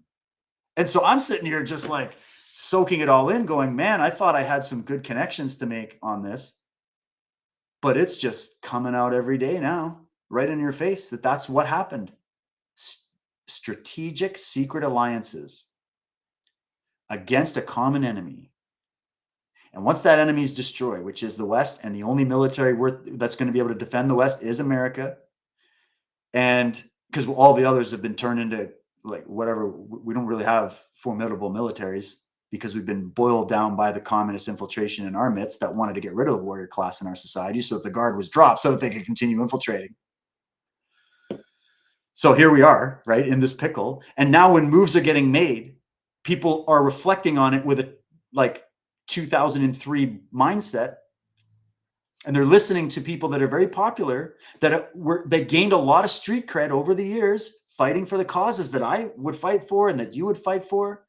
And so I'm sitting here just like soaking it all in, going, man, I thought I had some good connections to make on this, but it's just coming out every day now, right in your face, that's what happened. Strategic secret alliances against a common enemy. And once that enemy is destroyed, which is the West, and the only military that's going to be able to defend the West is America, and because all the others have been turned into like whatever, we don't really have formidable militaries because we've been boiled down by the communist infiltration in our midst that wanted to get rid of the warrior class in our society so that the guard was dropped so that they could continue infiltrating. So here we are, right, in this pickle. And now when moves are getting made, people are reflecting on it with a like 2003 mindset. And they're listening to people that are very popular, that gained a lot of street cred over the years, fighting for the causes that I would fight for and that you would fight for.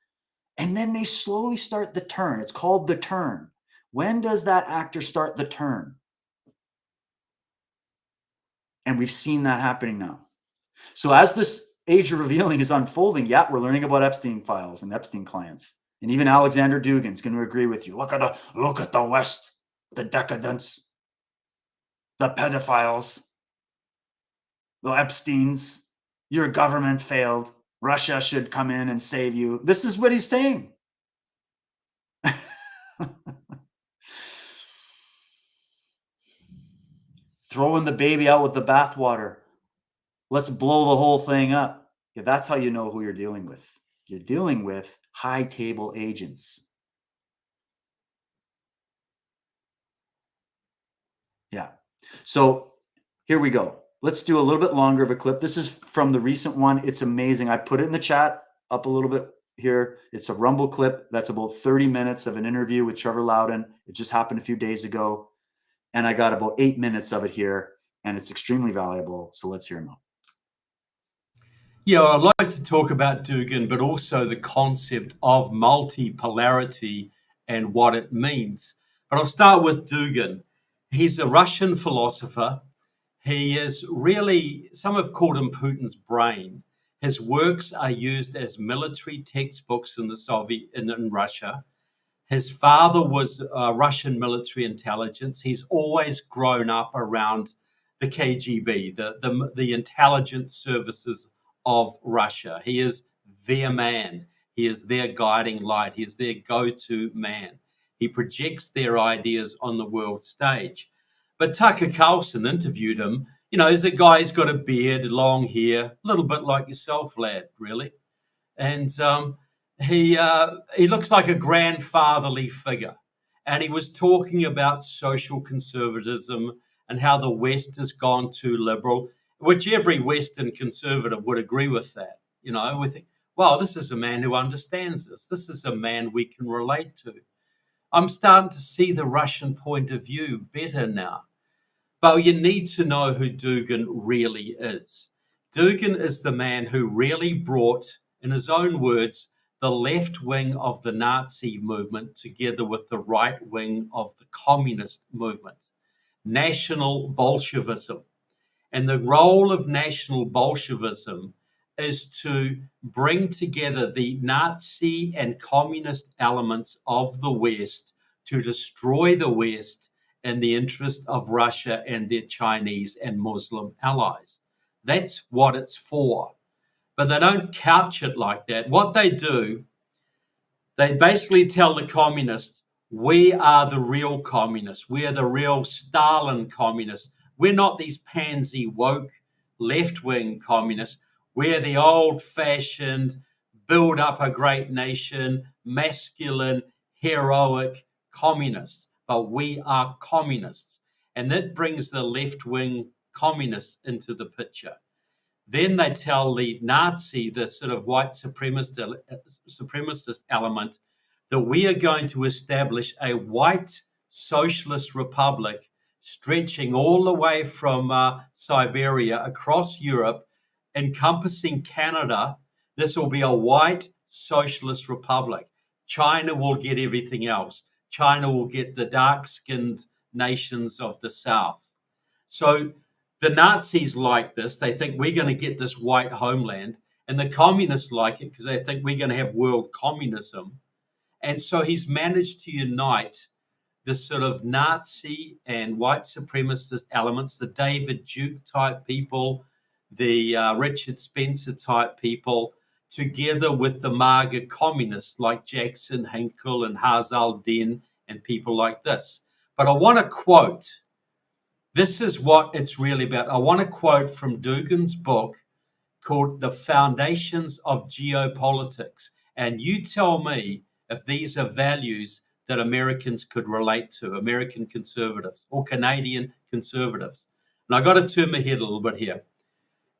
And then they slowly start the turn. It's called the turn. When does that actor start the turn? And we've seen that happening now. So as this age of revealing is unfolding, yeah, we're learning about Epstein files and Epstein clients. And even Alexander Dugin's going to agree with you. Look at the West, the decadence, the pedophiles, the Epsteins. Your government failed. Russia should come in and save you. This is what he's saying. Throwing the baby out with the bathwater. Let's blow the whole thing up. Yeah, that's how you know who you're dealing with. You're dealing with high table agents. Yeah. So here we go. Let's do a little bit longer of a clip. This is from the recent one. It's amazing. I put it in the chat up a little bit here. It's a Rumble clip. That's about 30 minutes of an interview with Trevor Loudon. It just happened a few days ago. And I got about 8 minutes of it here. And it's extremely valuable. So let's hear him out. Yeah, I'd like to talk about Dugin, but also the concept of multipolarity and what it means. But I'll start with Dugin. He's a Russian philosopher. He is really, some have called him Putin's brain. His works are used as military textbooks in Russia. His father was Russian military intelligence. He's always grown up around the KGB, the intelligence services of Russia. He is their man. He is their guiding light. He is their go-to man. He projects their ideas on the world stage. But Tucker Carlson interviewed him. You know, he's a guy who's got a beard, long hair, a little bit like yourself, lad, really. And he looks like a grandfatherly figure. And he was talking about social conservatism and how the West has gone too liberal, which every Western conservative would agree with that. You know, we think, wow, this is a man who understands us. This is a man we can relate to. I'm starting to see the Russian point of view better now. But you need to know who Dugin really is. Dugin is the man who really brought, in his own words, the left wing of the Nazi movement together with the right wing of the communist movement. National Bolshevism. And the role of National Bolshevism is to bring together the Nazi and communist elements of the West to destroy the West in the interest of Russia and their Chinese and Muslim allies. That's what it's for. But they don't couch it like that. What they do, they basically tell the communists, we are the real communists. We are the real Stalin communists. We're not these pansy woke left-wing communists. We're the old-fashioned, build up a great nation, masculine, heroic communists. But we are communists. And that brings the left-wing communists into the picture. Then they tell the Nazi, the sort of white supremacist element, that we are going to establish a white socialist republic stretching all the way from Siberia across Europe, encompassing Canada. This will be a white socialist republic. China will get everything else. China will get the dark-skinned nations of the South. So the Nazis like this. They think we're going to get this white homeland. And the communists like it because they think we're going to have world communism. And so he's managed to unite this sort of Nazi and white supremacist elements, the David Duke type people, the Richard Spencer type people, together with the MAGA communists like Jackson Hinkle and Haz al-Din and people like this. But I want to quote, this is what it's really about. I want to quote from Dugin's book called The Foundations of Geopolitics. And you tell me if these are values that Americans could relate to, American conservatives or Canadian conservatives. And I got to turn my head a little bit here.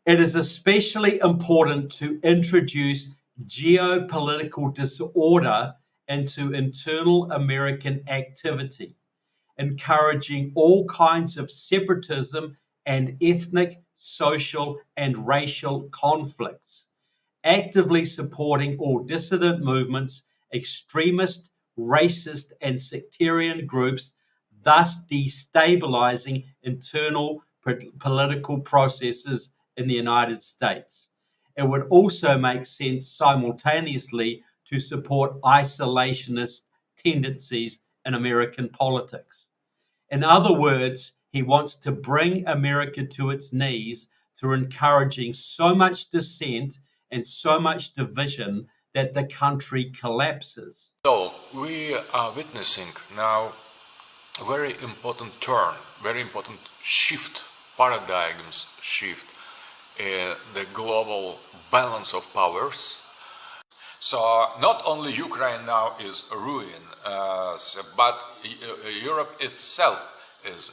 It is especially important to introduce geopolitical disorder into internal American activity, encouraging all kinds of separatism and ethnic, social, and racial conflicts, actively supporting all dissident movements, extremist, racist, and sectarian groups, thus destabilizing internal political processes in the United States. It would also make sense simultaneously to support isolationist tendencies in American politics. In other words, he wants to bring America to its knees through encouraging so much dissent and so much division that the country collapses. So we are witnessing now a very important turn, very important shift, paradigms shift in the global balance of powers. So not only Ukraine now is ruined, but Europe itself is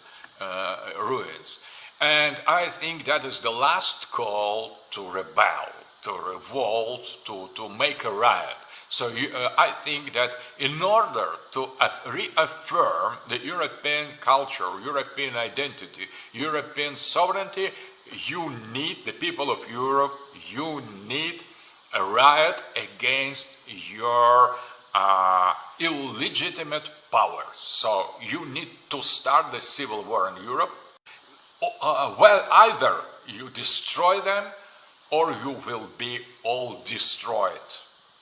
ruins. And I think that is the last call to rebel, to revolt, to make a riot. So I think that in order to reaffirm the European culture, European identity, European sovereignty, you need, the people of Europe, you need a riot against your illegitimate powers. So you need to start the civil war in Europe. Well, either you destroy them or you will be all destroyed.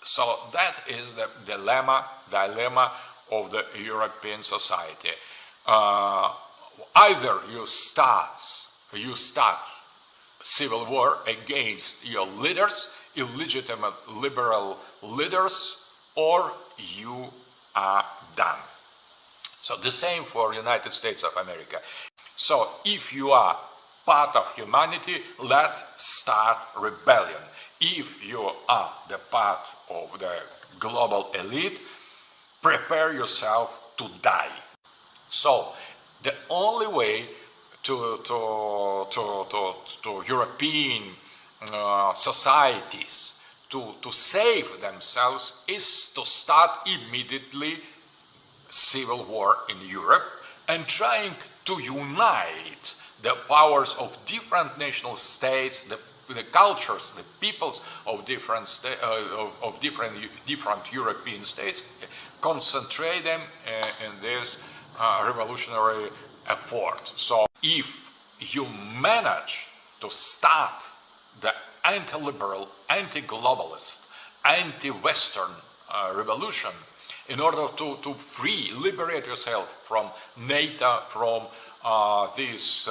So that is the dilemma of the European society. Either you start civil war against your leaders, illegitimate liberal leaders, or you are done. So the same for United States of America. So if you are part of humanity, let's start rebellion. If you are the part of the global elite, prepare yourself to die. So the only way to European societies to save themselves is to start immediately civil war in Europe and trying to unite the powers of different national states, the cultures, the peoples of different European states, concentrate them in this revolutionary effort. So if you manage to start the anti-liberal, anti-globalist, anti-Western revolution in order to liberate yourself from NATO, from this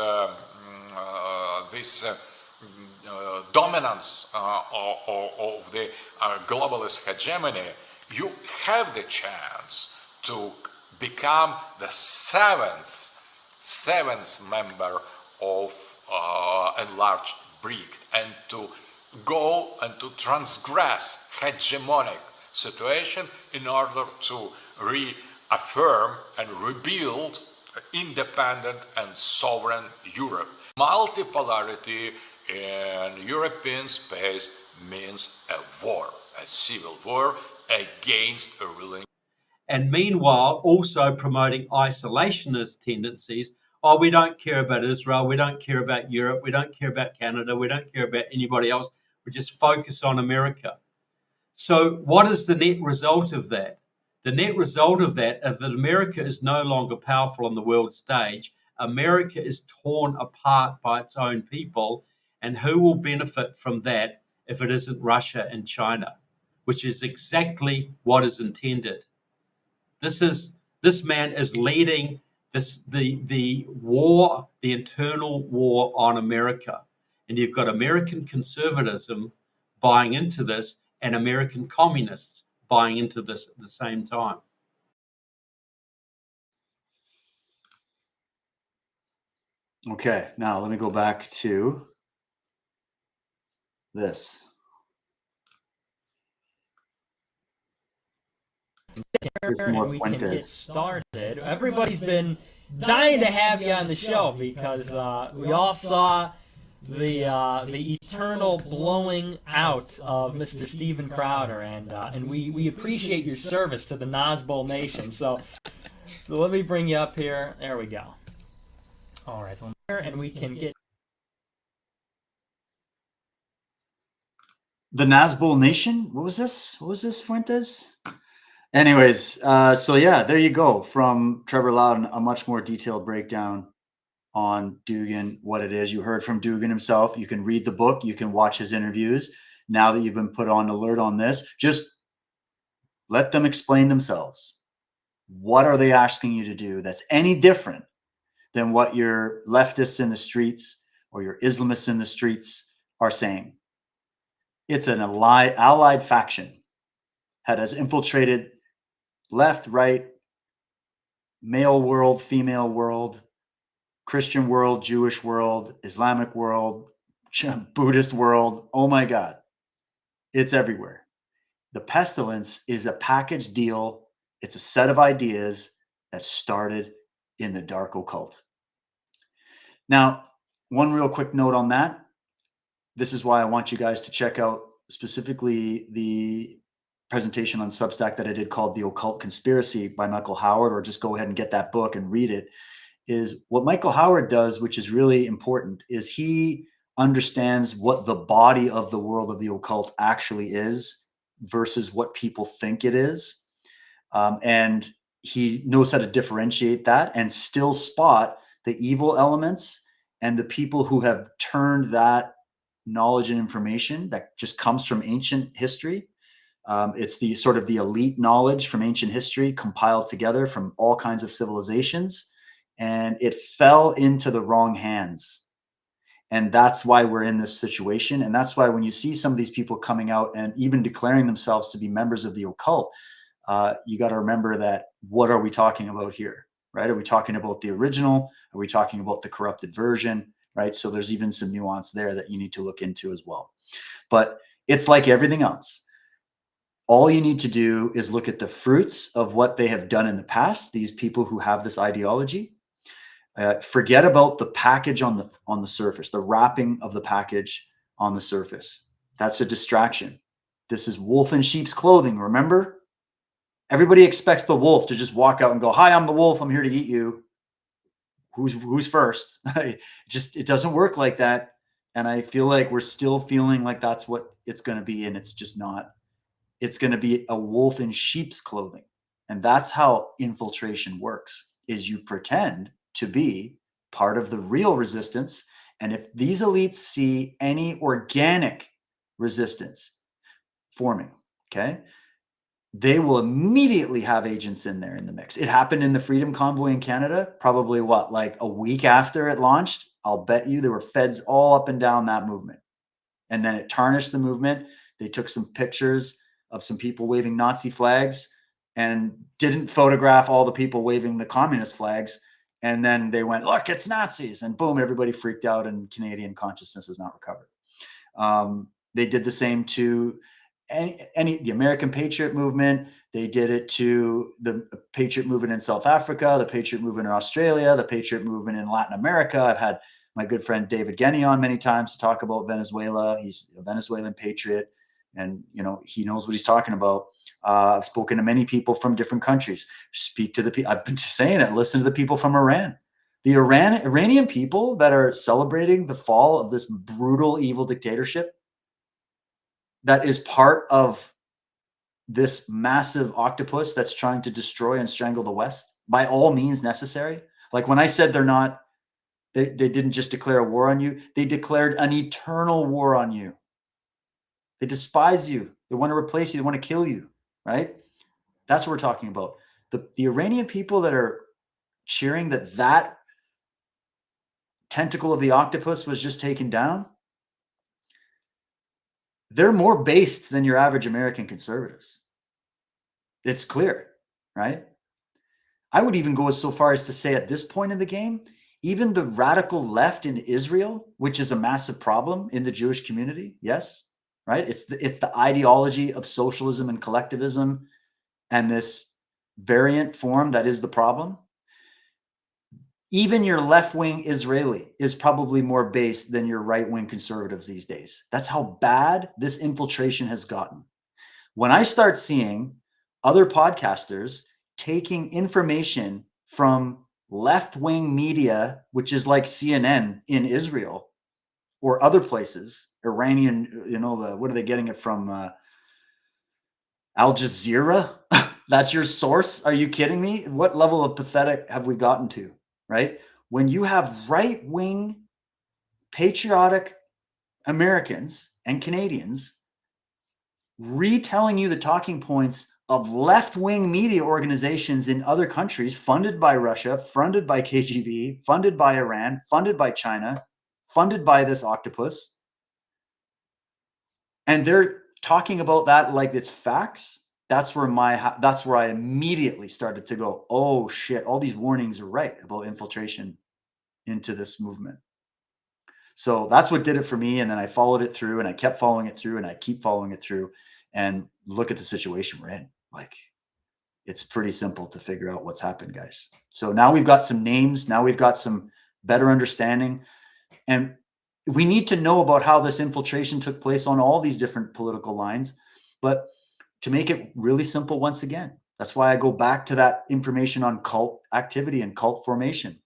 dominance of the globalist hegemony, you have the chance to become the seventh member of enlarged BRIC and to go and to transgress hegemonic situation in order to reaffirm and rebuild independent and sovereign Europe. Multipolarity in European space means a war, a civil war against a ruling. And meanwhile, also promoting isolationist tendencies. Oh, we don't care about Israel. We don't care about Europe. We don't care about Canada. We don't care about anybody else. We just focus on America. So what is the net result of that? The net result of that is that America is no longer powerful on the world stage. America is torn apart by its own people, and who will benefit from that if it isn't Russia and China, which is exactly what is intended. This man is leading the war, the internal war on America, and you've got American conservatism buying into this and American communists buying into this at the same time. Okay, now let me go back to this. And we can get started. Everybody's been dying to have you on the show because we all saw the eternal blowing out of Mr. Steven Crowder, and we appreciate your service to the Nazbol Nation. So let me bring you up here. There we go. All right, so here, and we can get the Nazbol Nation. What was this? What was this, Fuentes? Anyways, so yeah, there you go. From Trevor Loudon, a much more detailed breakdown on Dugin, what it is. You heard from Dugin himself. You can read the book. You can watch his interviews. Now that you've been put on alert on this, just let them explain themselves. What are they asking you to do that's any different than what your leftists in the streets or your Islamists in the streets are saying? It's an allied faction that has infiltrated left, right, male world, female world, Christian world, Jewish world, Islamic world, Buddhist world. Oh my God. It's everywhere. The pestilence is a package deal. It's a set of ideas that started in the dark occult. Now, one real quick note on that. This is why I want you guys to check out specifically the presentation on Substack that I did called The Occult Conspiracy by Michael Howard, or just go ahead and get that book and read it. Is what Michael Howard does, which is really important, is he understands what the body of the world of the occult actually is versus what people think it is. And he knows how to differentiate that and still spot the evil elements and the people who have turned that knowledge and information that just comes from ancient history. It's the sort of the elite knowledge from ancient history compiled together from all kinds of civilizations, and it fell into the wrong hands. And that's why we're in this situation. And that's why when you see some of these people coming out and even declaring themselves to be members of the occult, you got to remember that what are we talking about here, right? Are we talking about the original? Are we talking about the corrupted version, right? So there's even some nuance there that you need to look into as well. But it's like everything else. All you need to do is look at the fruits of what they have done in the past, these people who have this ideology. Forget about the package on the surface, the wrapping of the package on the surface. That's a distraction. This is wolf in sheep's clothing, remember? Everybody expects the wolf to just walk out and go, "Hi, I'm the wolf. I'm here to eat you." Who's first? It doesn't work like that. And I feel like we're still feeling like that's what it's going to be, and it's just not. It's going to be a wolf in sheep's clothing. And that's how infiltration works, is you pretend to be part of the real resistance. And if these elites see any organic resistance forming, okay, they will immediately have agents in there in the mix. It happened in the Freedom Convoy in Canada, probably like a week after it launched. I'll bet you there were feds all up and down that movement. And then it tarnished the movement. They took some pictures of some people waving Nazi flags and didn't photograph all the people waving the communist flags. And then they went, "Look, it's Nazis." And boom, everybody freaked out and Canadian consciousness is not recovered. They did the same to the American Patriot movement. They did it to the Patriot movement in South Africa, the Patriot movement in Australia, the Patriot movement in Latin America. I've had my good friend David Genny on many times to talk about Venezuela. He's a Venezuelan patriot, and he knows what he's talking about. I've spoken to many people from different countries. Speak to the people. I've been saying it. Listen to the people from Iran. The Iranian people that are celebrating the fall of this brutal, evil dictatorship that is part of this massive octopus that's trying to destroy and strangle the West by all means necessary. Like when I said they didn't just declare a war on you, they declared an eternal war on you. They despise you. They want to replace you. They want to kill you, right? That's what we're talking about. The Iranian people that are cheering that tentacle of the octopus was just taken down, they're more based than your average American conservatives. It's clear, right? I would even go so far as to say at this point in the game, even the radical left in Israel, which is a massive problem in the Jewish community, yes, right? It's the ideology of socialism and collectivism and this variant form that is the problem. Even your left-wing Israeli is probably more based than your right-wing conservatives these days. That's how bad this infiltration has gotten. When I start seeing other podcasters taking information from left-wing media, which is like CNN in Israel or other places, Iranian, what are they getting it from? Al Jazeera? That's your source? Are you kidding me? What level of pathetic have we gotten to, right? When you have right-wing patriotic Americans and Canadians retelling you the talking points of left-wing media organizations in other countries funded by Russia, funded by KGB, funded by Iran, funded by China, funded by this octopus, and they're talking about that like it's facts. That's where I immediately started to go, oh shit, all these warnings are right about infiltration into this movement. So that's what did it for me. And then I followed it through and I kept following it through and I keep following it through, and look at the situation we're in. Like, it's pretty simple to figure out what's happened, guys. So now we've got some names. Now we've got some better understanding. And we need to know about how this infiltration took place on all these different political lines. But to make it really simple, once again, that's why I go back to that information on cult activity and cult formation,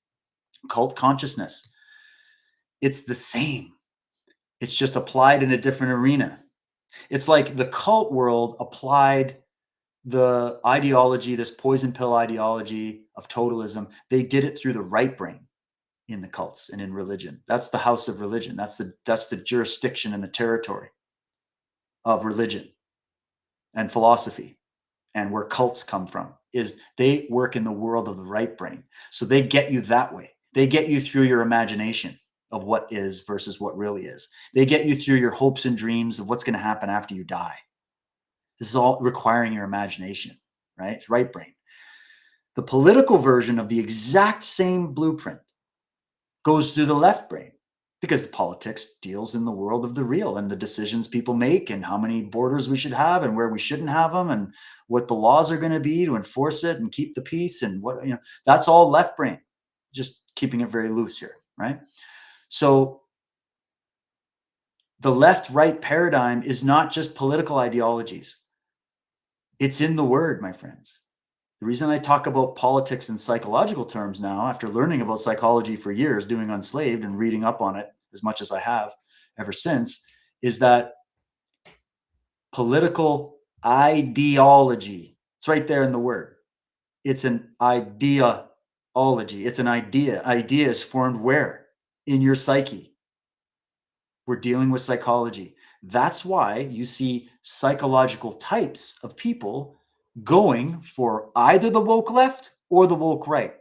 cult consciousness. It's the same. It's just applied in a different arena. It's like the cult world applied the ideology, this poison pill ideology of totalism. They did it through the right brain in the cults and in religion. That's the house of religion. That's the jurisdiction and the territory of religion and philosophy, and where cults come from is they work in the world of the right brain. So they get you that way. They get you through your imagination of what is versus what really is. They get you through your hopes and dreams of what's going to happen after you die. This is all requiring your imagination, right? It's right brain. The political version of the exact same blueprint goes through the left brain, because the politics deals in the world of the real and the decisions people make and how many borders we should have and where we shouldn't have them and what the laws are going to be to enforce it and keep the peace and what, that's all left brain, just keeping it very loose here, right? So the left-right paradigm is not just political ideologies. It's in the word, my friends. The reason I talk about politics in psychological terms now, after learning about psychology for years, doing Unslaved and reading up on it as much as I have ever since, is that political ideology, it's right there in the word. It's an ideology. It's an idea. Idea is formed where? In your psyche. We're dealing with psychology. That's why you see psychological types of people going for either the woke left or the woke right.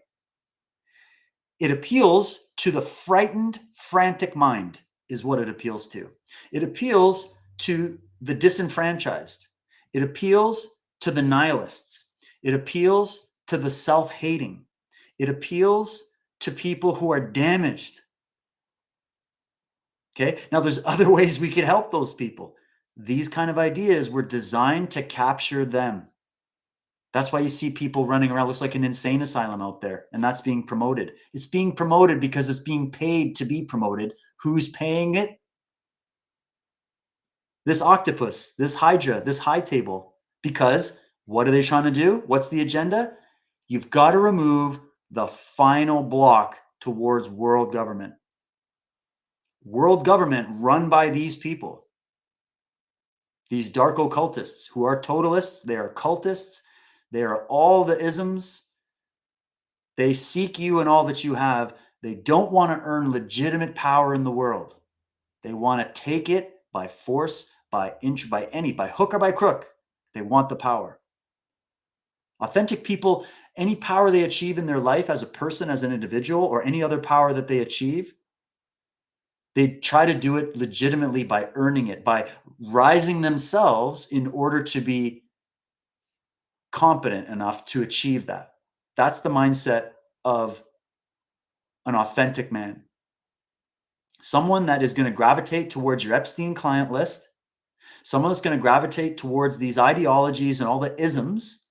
It appeals to the frightened, frantic mind is what it appeals to. It appeals to the disenfranchised. It appeals to the nihilists. It appeals to the self-hating. It appeals to people who are damaged. Okay, now there's other ways we could help those people. These kind of ideas were designed to capture them. That's why you see people running around, looks like an insane asylum out there, and that's being promoted. It's being promoted because it's being paid to be promoted. Who's paying it? This octopus, this hydra, this high table. Because what are they trying to do? What's the agenda? You've got to remove the final block towards world government. World government run by these people. These dark occultists who are totalists, they are cultists, they are all the isms. They seek you and all that you have. They don't want to earn legitimate power in the world. They want to take it by force, by hook or by crook. They want the power. Authentic people, any power they achieve in their life as a person, as an individual, or any other power that they achieve, they try to do it legitimately by earning it, by rising themselves in order to be competent enough to achieve that. That's the mindset of an authentic man. Someone that is going to gravitate towards your Epstein client list, someone that's going to gravitate towards these ideologies and all the isms,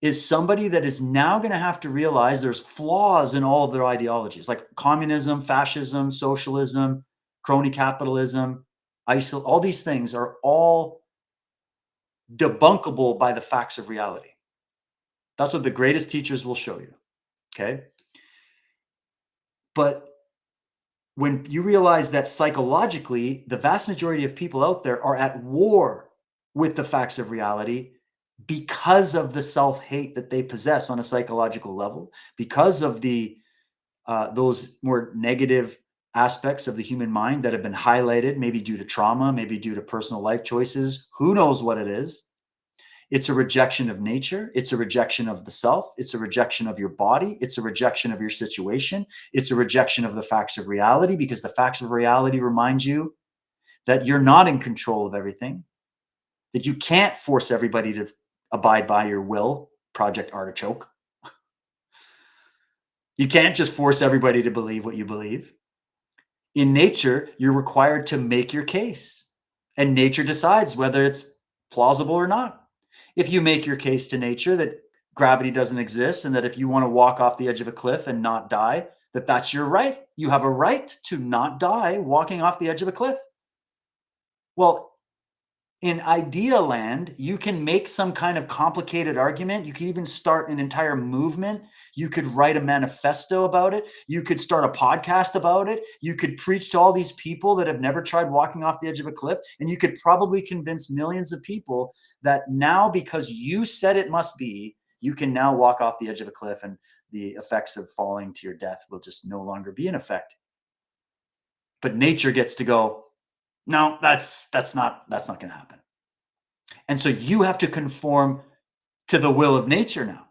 is somebody that is now going to have to realize there's flaws in all of their ideologies, like communism, fascism, socialism, crony capitalism, ISIL. All these things are all debunkable by the facts of reality. That's what the greatest teachers will show you. Okay. But when you realize that psychologically, the vast majority of people out there are at war with the facts of reality because of the self-hate that they possess on a psychological level, because of the those more negative aspects of the human mind that have been highlighted, maybe due to trauma, maybe due to personal life choices. Who knows what it is? It's a rejection of nature. It's a rejection of the self. It's a rejection of your body. It's a rejection of your situation. It's a rejection of the facts of reality, because the facts of reality remind you that you're not in control of everything, that you can't force everybody to abide by your will, Project Artichoke. You can't just force everybody to believe what you believe. In nature, you're required to make your case, and nature decides whether it's plausible or not. If you make your case to nature that gravity doesn't exist, and that if you want to walk off the edge of a cliff and not die, that's your right. You have a right to not die walking off the edge of a cliff. Well, in idea land, you can make some kind of complicated argument. You can even start an entire movement. You could write a manifesto about it. You could start a podcast about it. You could preach to all these people that have never tried walking off the edge of a cliff. And you could probably convince millions of people that now, because you said it must be, you can now walk off the edge of a cliff, and the effects of falling to your death will just no longer be in effect. But nature gets to go, no, that's not going to happen. And so you have to conform to the will of nature now,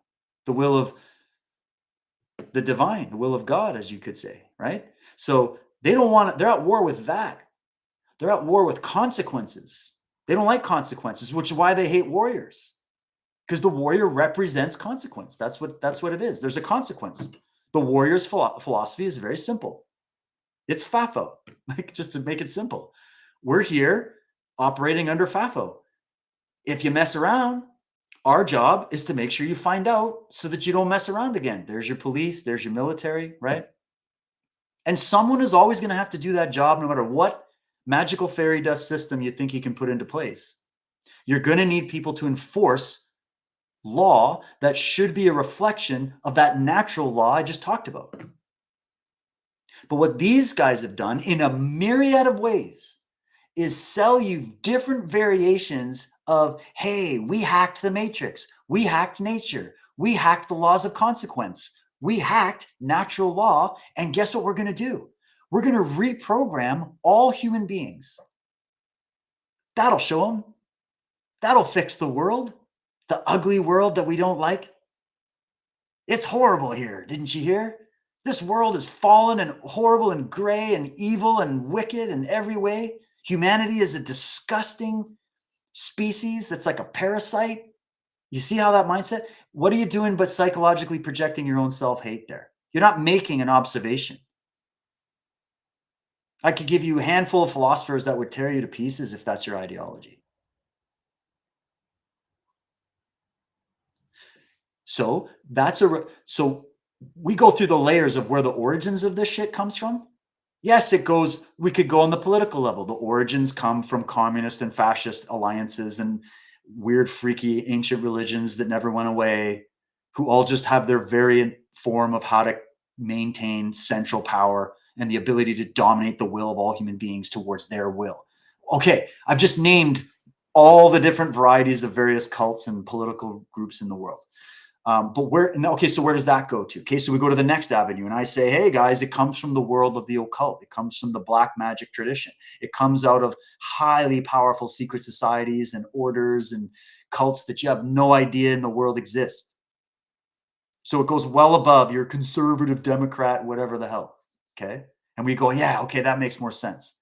the will of the divine, the will of God, as you could say, right? So they don't want they're at war with that. They're at war with consequences. They don't like consequences, which is why they hate warriors, because the warrior represents consequence. That's what it is. There's a consequence. The warrior's philosophy is very simple. It's FAFO, like, just to make it simple. We're here operating under FAFO. If you mess around, our job is to make sure you find out so that you don't mess around again. There's your police, there's your military, right? And someone is always going to have to do that job, no matter what magical fairy dust system you think you can put into place. You're going to need people to enforce law that should be a reflection of that natural law I just talked about. But what these guys have done in a myriad of ways is sell you different variations of, hey, we hacked the matrix, we hacked nature, we hacked the laws of consequence, we hacked natural law, and guess what we're going to do? We're going to reprogram all human beings. That'll show them. That'll fix the world, the ugly world that we don't like. It's horrible here, didn't you hear? This world is fallen and horrible and gray and evil and wicked in every way. Humanity is a disgusting species that's like a parasite. You see how that mindset? What are you doing but psychologically projecting your own self-hate there? You're not making an observation. I could give you a handful of philosophers that would tear you to pieces if that's your ideology. So so we go through the layers of where the origins of this shit comes from. Yes, we could go on the political level. The origins come from communist and fascist alliances and weird, freaky, ancient religions that never went away, who all just have their variant form of how to maintain central power and the ability to dominate the will of all human beings towards their will. Okay, I've just named all the different varieties of various cults and political groups in the world. But so where does that go to? Okay, so we go to the next avenue, and I say, hey guys, it comes from the world of the occult. It comes from the black magic tradition. It comes out of highly powerful secret societies and orders and cults that you have no idea in the world exist. So it goes well above your conservative Democrat, whatever the hell. Okay. And we go, yeah, okay, that makes more sense.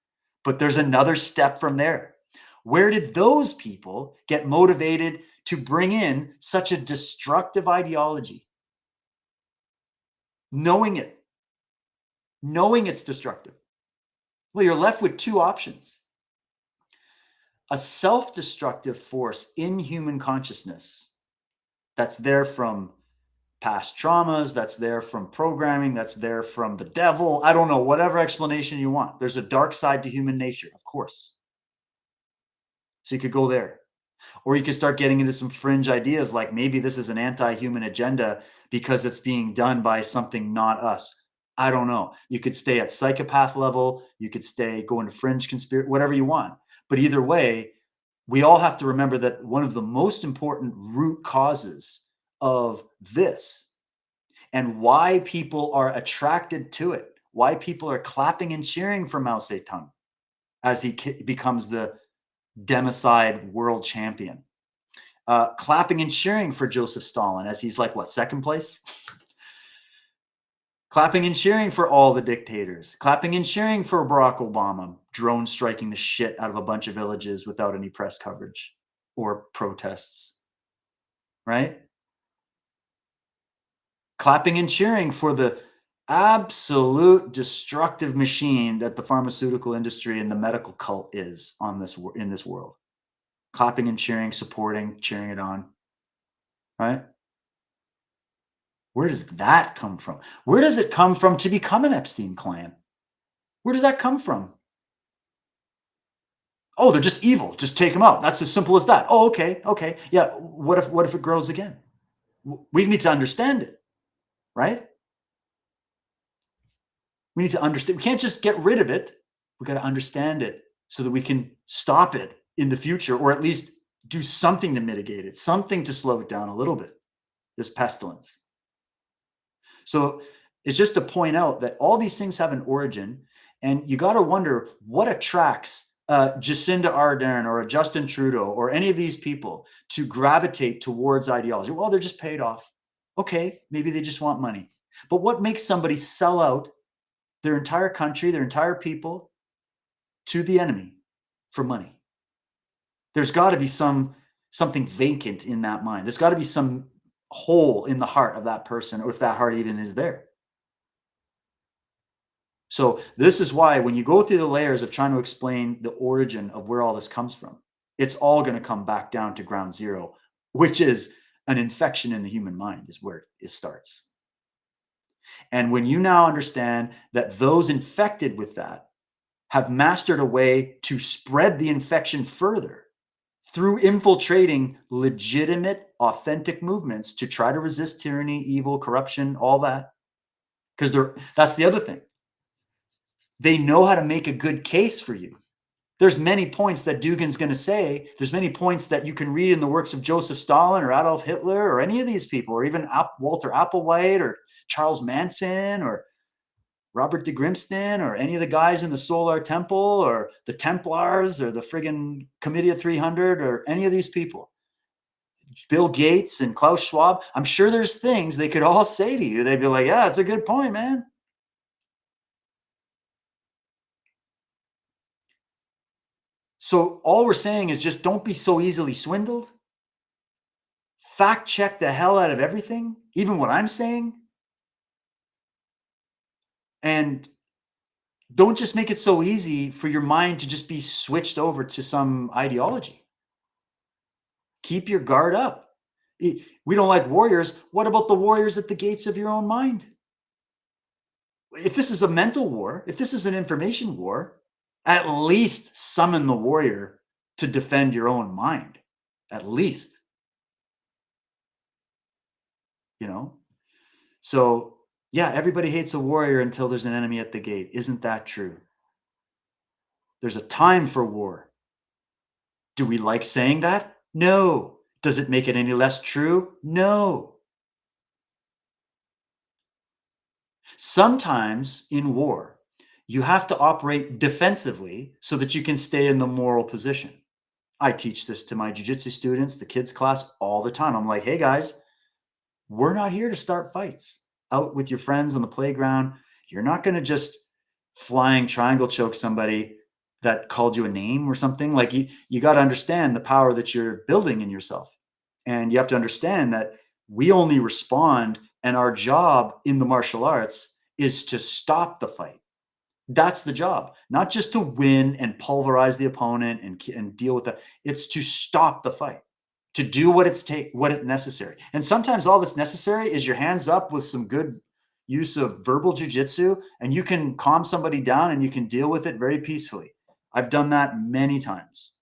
But there's another step from there. Where did those people get motivated to bring in such a destructive ideology? Knowing it's destructive. Well, you're left with two options. A self-destructive force in human consciousness that's there from past traumas, that's there from programming, that's there from the devil. I don't know, whatever explanation you want. There's a dark side to human nature, of course. So you could go there. Or you could start getting into some fringe ideas like maybe this is an anti-human agenda because it's being done by something not us. I don't know. You could stay at psychopath level. You could go into fringe conspiracy, whatever you want. But either way, we all have to remember that one of the most important root causes of this and why people are attracted to it, why people are clapping and cheering for Mao Zedong as he becomes the democide world champion, clapping and cheering for Joseph Stalin as he's like, what, second place? Clapping and cheering for all the dictators, clapping and cheering for Barack Obama, drone striking the shit out of a bunch of villages without any press coverage or protests, right? Clapping and cheering for the absolute destructive machine that the pharmaceutical industry and the medical cult is in this world. Clapping and cheering, supporting, cheering it on, right? Where does that come from? Where does it come from to become an Epstein clan? Where does that come from? Oh, they're just evil. Just take them out. That's as simple as that. Oh, okay. Yeah. What if it grows again? We need to understand it, right? We need to understand. We can't just get rid of it. We got to understand it so that we can stop it in the future, or at least do something to mitigate it, something to slow it down a little bit, this pestilence. So it's just to point out that all these things have an origin, and you got to wonder what attracts Jacinda Ardern or a Justin Trudeau or any of these people to gravitate towards ideology. Well, they're just paid off. Okay, maybe they just want money. But what makes somebody sell out their entire country, their entire people to the enemy for money? There's got to be something vacant in that mind. There's got to be some hole in the heart of that person, or if that heart even is there. So this is why when you go through the layers of trying to explain the origin of where all this comes from, it's all going to come back down to ground zero, which is an infection in the human mind is where it starts. And when you now understand that those infected with that have mastered a way to spread the infection further through infiltrating legitimate, authentic movements to try to resist tyranny, evil, corruption, all that, because that's the other thing. They know how to make a good case for you. There's many points that Dugin's going to say. There's many points that you can read in the works of Joseph Stalin or Adolf Hitler or any of these people, or even Walter Applewhite or Charles Manson or Robert de Grimston or any of the guys in the Solar Temple or the Templars or the friggin' Comitia 300 or any of these people. Bill Gates and Klaus Schwab. I'm sure there's things they could all say to you. They'd be like, yeah, it's a good point, man. So all we're saying is just don't be so easily swindled. Fact check the hell out of everything, even what I'm saying. And don't just make it so easy for your mind to just be switched over to some ideology. Keep your guard up. We don't like warriors. What about the warriors at the gates of your own mind? If this is a mental war, if this is an information war, at least summon the warrior to defend your own mind. At least. You know? So, yeah, everybody hates a warrior until there's an enemy at the gate. Isn't that true? There's a time for war. Do we like saying that? No. Does it make it any less true? No. Sometimes in war, you have to operate defensively so that you can stay in the moral position. I teach this to my jiu-jitsu students, the kids class, all the time. I'm like, hey guys, we're not here to start fights. Out with your friends on the playground, you're not going to just flying triangle choke somebody that called you a name or something. Like you got to understand the power that you're building in yourself. And you have to understand that we only respond, and our job in the martial arts is to stop the fight. That's the job, not just to win and pulverize the opponent and deal with that. It's to stop the fight, to do what it's necessary. And sometimes all that's necessary is your hands up with some good use of verbal jujitsu, and you can calm somebody down and you can deal with it very peacefully. I've done that many times.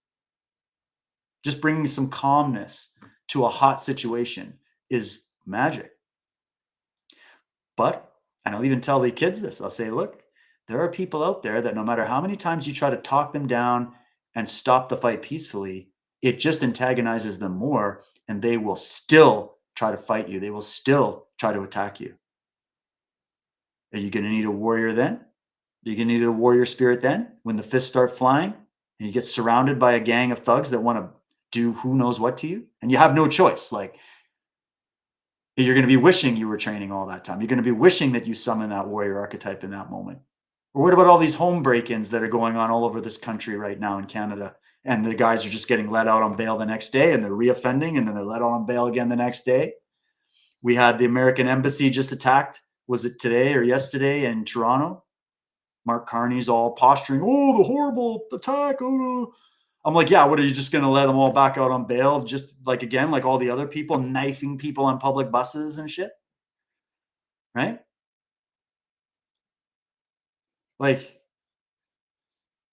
Just bringing some calmness to a hot situation is magic. But, and I'll even tell the kids this, I'll say, look, there are people out there that no matter how many times you try to talk them down and stop the fight peacefully, it just antagonizes them more, and they will still try to fight you. They will still try to attack you. Are you going to need a warrior then? Are you going to need a warrior spirit then when the fists start flying and you get surrounded by a gang of thugs that want to do who knows what to you? And you have no choice. Like, you're going to be wishing you were training all that time. You're going to be wishing that you summon that warrior archetype in that moment. Or what about all these home break-ins that are going on all over this country right now in Canada? And the guys are just getting let out on bail the next day, and they're reoffending, and then they're let out on bail again the next day. We had the American embassy just attacked. Was it today or yesterday in Toronto? Mark Carney's all posturing, oh, the horrible attack. Oh. I'm like, yeah, what are you just going to let them all back out on bail? Just like, again, like all the other people knifing people on public buses and shit. Right? Like,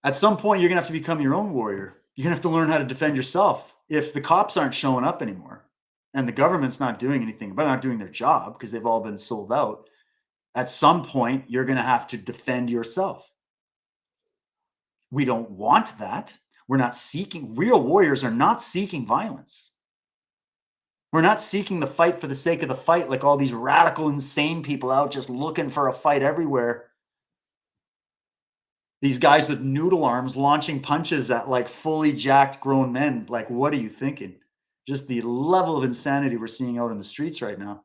at some point, you're going to have to become your own warrior. You're going to have to learn how to defend yourself. If the cops aren't showing up anymore and the government's not doing anything, but not doing their job because they've all been sold out, at some point, you're going to have to defend yourself. We don't want that. We're not seeking, real warriors are not seeking violence. We're not seeking the fight for the sake of the fight like all these radical, insane people out just looking for a fight everywhere. These guys with noodle arms launching punches at like fully jacked grown men. Like, what are you thinking? Just the level of insanity we're seeing out in the streets right now.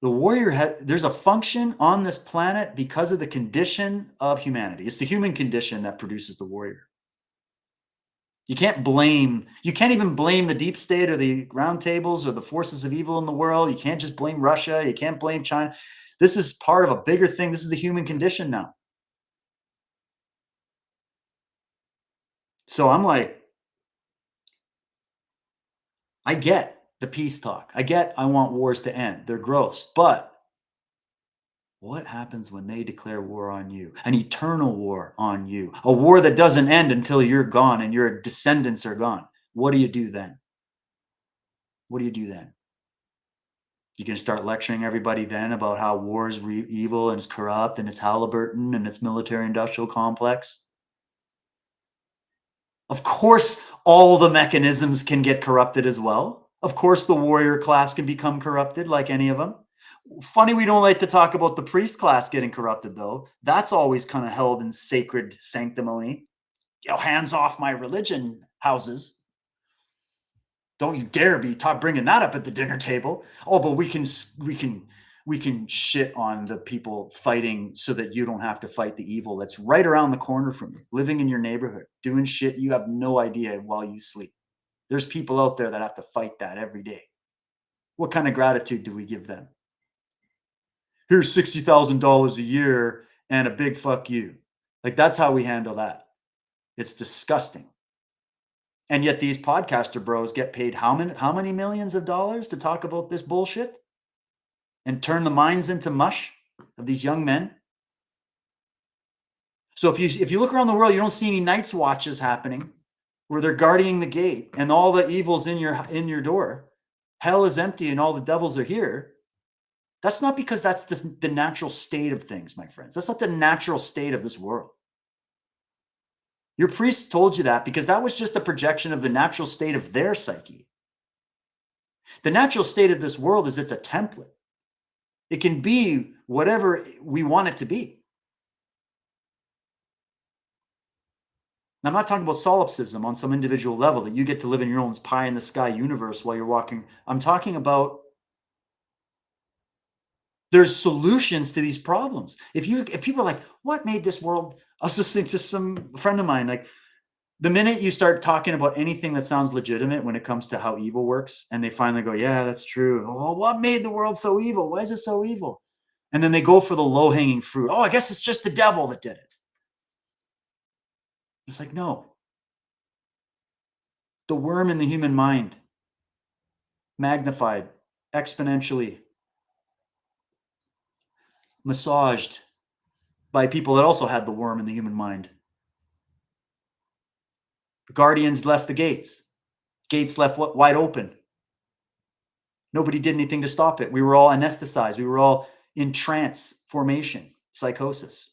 The warrior, there's a function on this planet because of the condition of humanity. It's the human condition that produces the warrior. You can't even blame the deep state or the round tables or the forces of evil in the world. You can't just blame Russia. You can't blame China. This is part of a bigger thing. This is the human condition now. So I'm like, I get the peace talk. I want wars to end. They're gross. But what happens when they declare war on you? An eternal war on you. A war that doesn't end until you're gone and your descendants are gone. What do you do then? What do you do then? You can start lecturing everybody then about how war is evil and it's corrupt and it's Halliburton and it's military-industrial complex. Of course, all the mechanisms can get corrupted as well. Of course, the warrior class can become corrupted like any of them. Funny we don't like to talk about the priest class getting corrupted, though. That's always kind of held in sacred sanctimony. Hands off my religion, houses. Don't you dare be bringing that up at the dinner table. Oh, but we can shit on the people fighting so that you don't have to fight the evil that's right around the corner from you, living in your neighborhood, doing shit you have no idea while you sleep. There's people out there that have to fight that every day. What kind of gratitude do we give them? Here's $60,000 a year and a big fuck you. Like, that's how we handle that. It's disgusting. And yet these podcaster bros get paid how many millions of dollars to talk about this bullshit and turn the minds into mush of these young men. So if you look around the world, you don't see any Night's Watches happening where they're guarding the gate and all the evil's in your door. Hell is empty and all the devils are here. That's not because that's the natural state of things, my friends. That's not the natural state of this world. Your priest told you that because that was just a projection of the natural state of their psyche. The natural state of this world is it's a template. It can be whatever we want it to be. Now, I'm not talking about solipsism on some individual level that you get to live in your own pie in the sky universe while you're walking. I'm talking about there's solutions to these problems. If people are like, what made this world? I was listening to some friend of mine, like the minute you start talking about anything that sounds legitimate when it comes to how evil works, and they finally go, yeah, that's true. Well, what made the world so evil? Why is it so evil? And then they go for the low-hanging fruit. Oh, I guess it's just the devil that did it. It's like, no. The worm in the human mind, magnified exponentially, massaged by people that also had the worm in the human mind. The guardians left the gates. Gates left wide open. Nobody did anything to stop it. We were all anesthetized. We were all in trance formation, psychosis.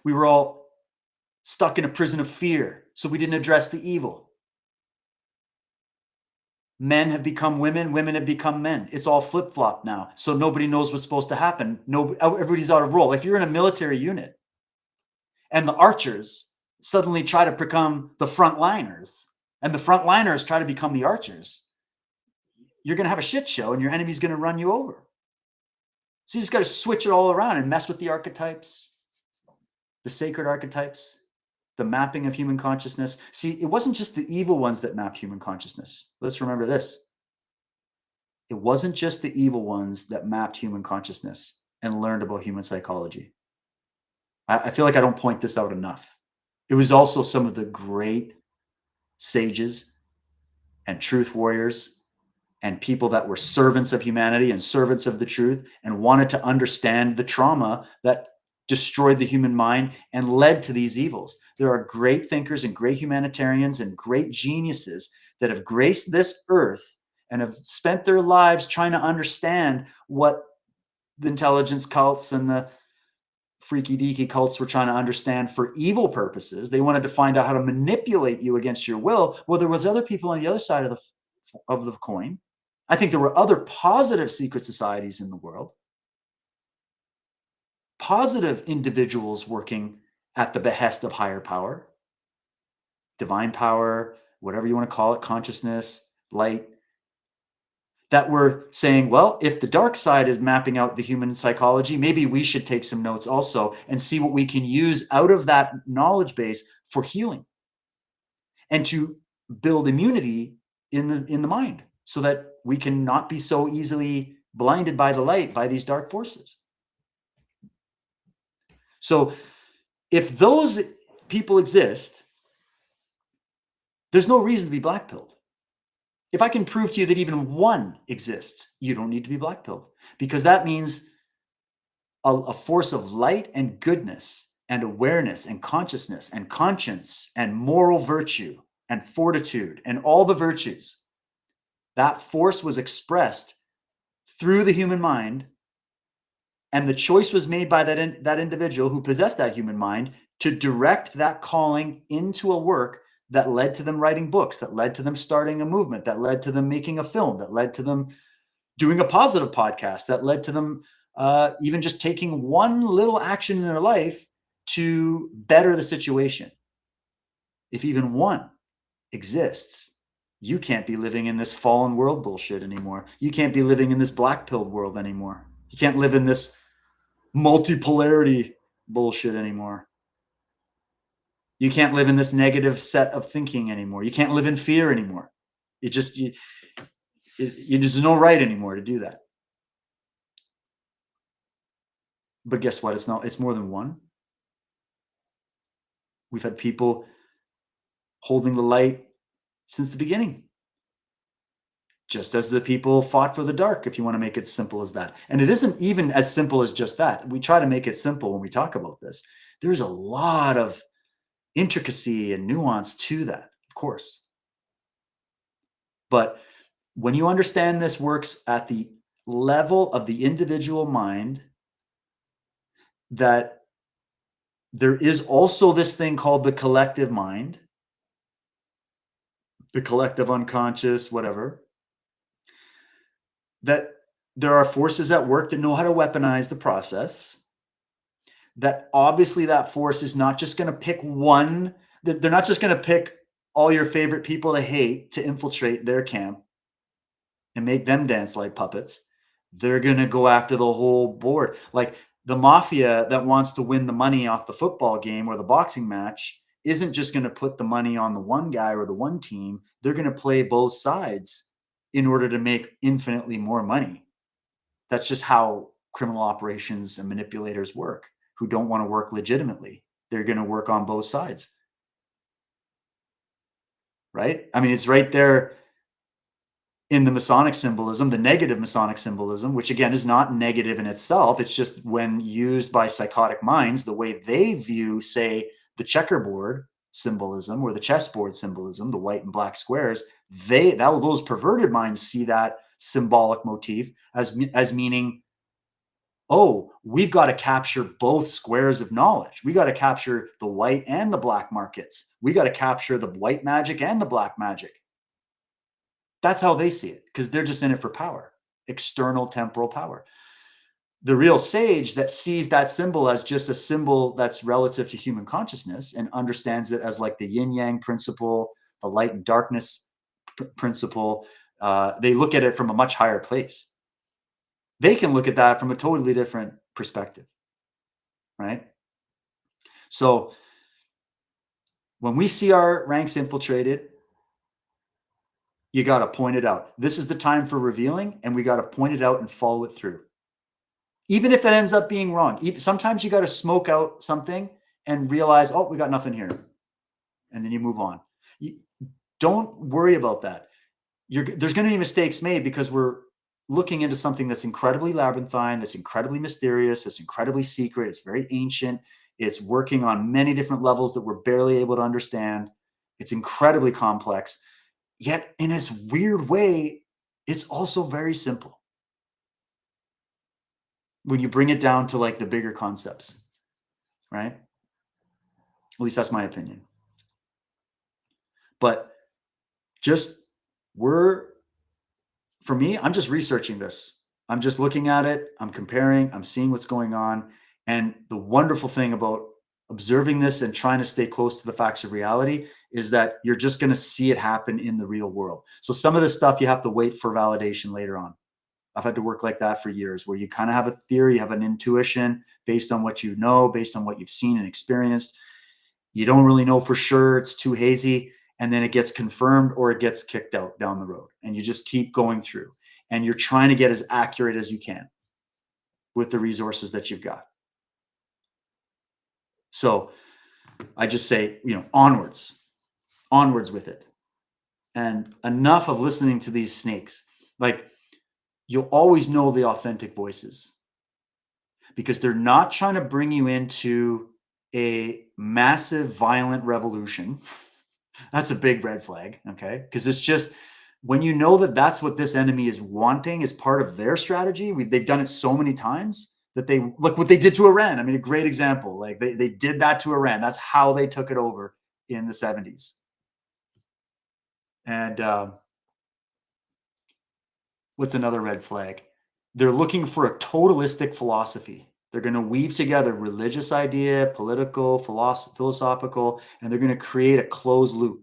We were all stuck in a prison of fear, so we didn't address the evil. Men have become women, women have become men. It's all flip-flop now, so nobody knows what's supposed to happen. Everybody's out of role. If you're in a military unit and the archers suddenly try to become the frontliners, and the frontliners try to become the archers, you're going to have a shit show and your enemy's going to run you over. So you just got to switch it all around and mess with the archetypes, the sacred archetypes, the mapping of human consciousness. See, it wasn't just the evil ones that mapped human consciousness. Let's remember this. It wasn't just the evil ones that mapped human consciousness and learned about human psychology. I feel like I don't point this out enough. It was also some of the great sages and truth warriors and people that were servants of humanity and servants of the truth and wanted to understand the trauma that destroyed the human mind and led to these evils. There are great thinkers and great humanitarians and great geniuses that have graced this earth and have spent their lives trying to understand what the intelligence cults and the freaky deaky cults were trying to understand for evil purposes. They wanted to find out how to manipulate you against your will. Well, there was other people on the other side of the coin. I think there were other positive secret societies in the world. Positive individuals working at the behest of higher power, divine power, whatever you want to call it, consciousness, light, that were saying, well, if the dark side is mapping out the human psychology, maybe we should take some notes also and see what we can use out of that knowledge base for healing and to build immunity in the mind so that we can not be so easily blinded by the light, by these dark forces. So if those people exist, there's no reason to be blackpilled. If I can prove to you that even one exists, you don't need to be blackpilled, because that means a force of light and goodness and awareness and consciousness and conscience and moral virtue and fortitude and all the virtues. That force was expressed through the human mind, and the choice was made by that individual who possessed that human mind to direct that calling into a work that led to them writing books, that led to them starting a movement, that led to them making a film, that led to them doing a positive podcast, that led to them even just taking one little action in their life to better the situation. If even one exists, you can't be living in this fallen world bullshit anymore. You can't be living in this black-pilled world anymore. You can't live in this multipolarity bullshit anymore. You can't live in this negative set of thinking anymore. You can't live in fear anymore. There's no right anymore to do that. But guess what? It's more than one. We've had people holding the light since the beginning. Just as the people fought for the dark, if you want to make it simple as that. And it isn't even as simple as just that. We try to make it simple when we talk about this. There's a lot of intricacy and nuance to that, of course. But when you understand this works at the level of the individual mind that there is also this thing called the collective mind, the collective unconscious, whatever, that there are forces at work that know how to weaponize the process, that obviously that force is not just going to pick one, they're not just going to pick all your favorite people to hate to infiltrate their camp and make them dance like puppets. They're going to go after the whole board. Like the mafia that wants to win the money off the football game or the boxing match isn't just going to put the money on the one guy or the one team. They're going to play both sides in order to make infinitely more money. That's just how criminal operations and manipulators work, who don't want to work legitimately. They're going to work on both sides. Right? I mean, it's right there in the Masonic symbolism, the negative Masonic symbolism, which again is not negative in itself. It's just when used by psychotic minds, the way they view, say, the checkerboard symbolism or the chessboard symbolism, the white and black squares, those perverted minds see that symbolic motif as meaning, oh, we've got to capture both squares of knowledge. We got to capture the white and the black markets. We got to capture the white magic and the black magic. That's how they see it, because they're just in it for power, external temporal power. The real sage that sees that symbol as just a symbol that's relative to human consciousness and understands it as like the yin-yang principle, the light and darkness principle, they look at it from a much higher place. They can look at that from a totally different perspective, right? So when we see our ranks infiltrated, you got to point it out. This is the time for revealing, and we got to point it out and follow it through. Even if it ends up being wrong. Sometimes you got to smoke out something and realize, oh, we got nothing here. And then you move on. Don't worry about that. There's going to be mistakes made because we're looking into something that's incredibly labyrinthine, that's incredibly mysterious, that's incredibly secret, it's very ancient, it's working on many different levels that we're barely able to understand. It's incredibly complex. Yet in this weird way, it's also very simple when you bring it down to like the bigger concepts, right? At least that's my opinion. But for me, I'm just researching this. I'm just looking at it. I'm comparing. I'm seeing what's going on. And the wonderful thing about observing this and trying to stay close to the facts of reality is that you're just going to see it happen in the real world. So some of this stuff you have to wait for validation later on. I've had to work like that for years, where you kind of have a theory, you have an intuition based on what you know, based on what you've seen and experienced. You don't really know for sure, it's too hazy, and then it gets confirmed or it gets kicked out down the road. And you just keep going through, and you're trying to get as accurate as you can with the resources that you've got. So I just say, onwards with it. And enough of listening to these snakes. Like, you'll always know the authentic voices, because they're not trying to bring you into a massive violent revolution. That's a big red flag, okay? Because it's just, when you know that that's what this enemy is wanting as part of their strategy, they've done it so many times that they look what they did to Iran. I mean, a great example. Like they did that to Iran. That's how they took it over in the 70s. And what's another red flag? They're looking for a totalistic philosophy. They're going to weave together religious idea, political, philosophical, and they're going to create a closed loop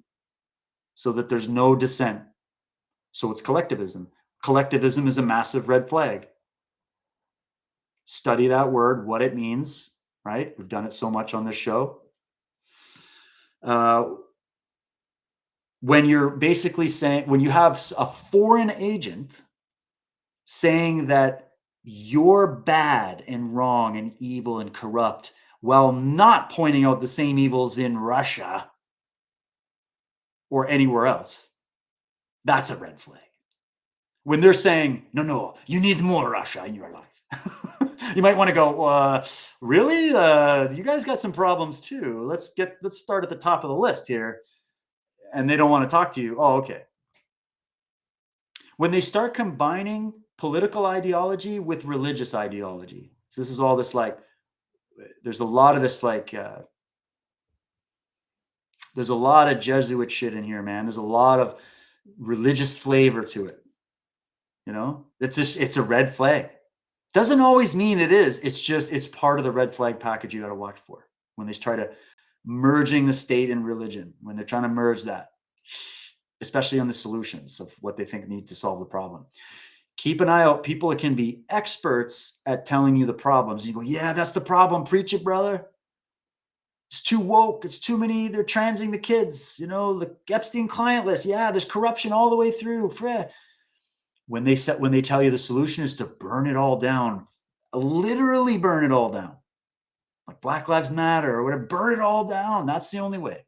so that there's no dissent. So it's collectivism. Collectivism is a massive red flag. Study that word, what it means, right? We've done it so much on this show. When you're basically saying, when you have a foreign agent saying that you're bad and wrong and evil and corrupt, while not pointing out the same evils in Russia or anywhere else, that's a red flag. When they're saying, no, you need more Russia in your life. You might want to go, really? You guys got some problems too. Let's start at the top of the list here. And they don't want to talk to you. Oh, okay. When they start combining political ideology with religious ideology. So this is all this like, there's a lot of this like, there's a lot of Jesuit shit in here, man. There's a lot of religious flavor to it. You know, it's a red flag. Doesn't always mean it is. It's just, it's part of the red flag package you got to watch for when they try to merging the state and religion, when they're trying to merge that, especially on the solutions of what they think need to solve the problem. Keep an eye out. People can be experts at telling you the problems. You go, yeah, that's the problem. Preach it, brother. It's too woke. It's too many. They're transing the kids. You know, the Epstein client list. Yeah, there's corruption all the way through. When they tell you the solution is to burn it all down, literally burn it all down, like Black Lives Matter or whatever, burn it all down. That's the only way.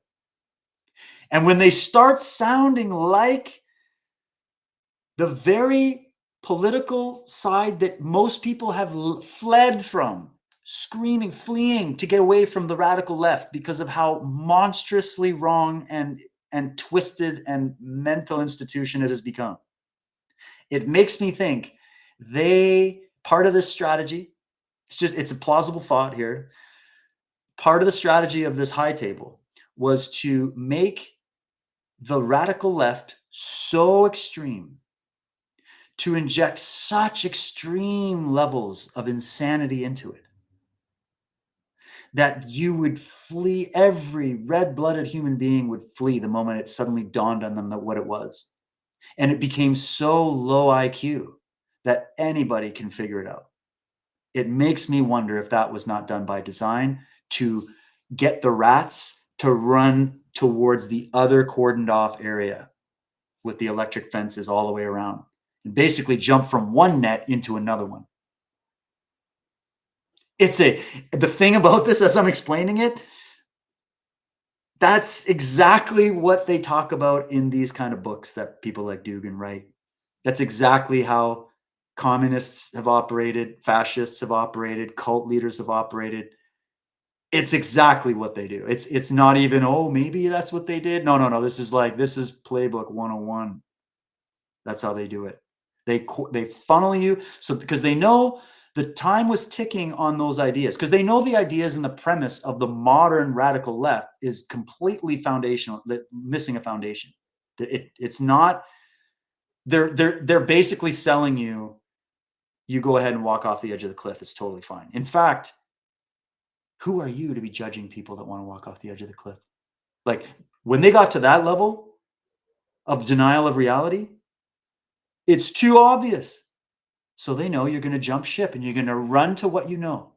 And when they start sounding like the very political side that most people have fled from, screaming, fleeing to get away from the radical left because of how monstrously wrong and twisted and mental institution it has become. It makes me think part of this strategy, it's a plausible thought here. Part of the strategy of this high table was to make the radical left so extreme, to inject such extreme levels of insanity into it, that you would flee. Every red-blooded human being would flee the moment it suddenly dawned on them that what it was. And it became so low IQ that anybody can figure it out. It makes me wonder if that was not done by design to get the rats to run towards the other cordoned off area with the electric fences all the way around and basically jump from one net into another one. The thing about this, as I'm explaining it, that's exactly what they talk about in these kind of books that people like Dugan write. That's exactly how communists have operated, fascists have operated, cult leaders have operated. It's exactly what they do. It's not even, oh, maybe that's what they did. No. This is playbook 101. That's how they do it. They funnel you, so because they know the time was ticking on those ideas, because they know the ideas and the premise of the modern radical left is completely foundational, missing a foundation. It's not. They're basically selling you. You go ahead and walk off the edge of the cliff. It's totally fine. In fact, who are you to be judging people that want to walk off the edge of the cliff? Like, when they got to that level of denial of reality, it's too obvious. So they know you're going to jump ship and you're going to run to what you know.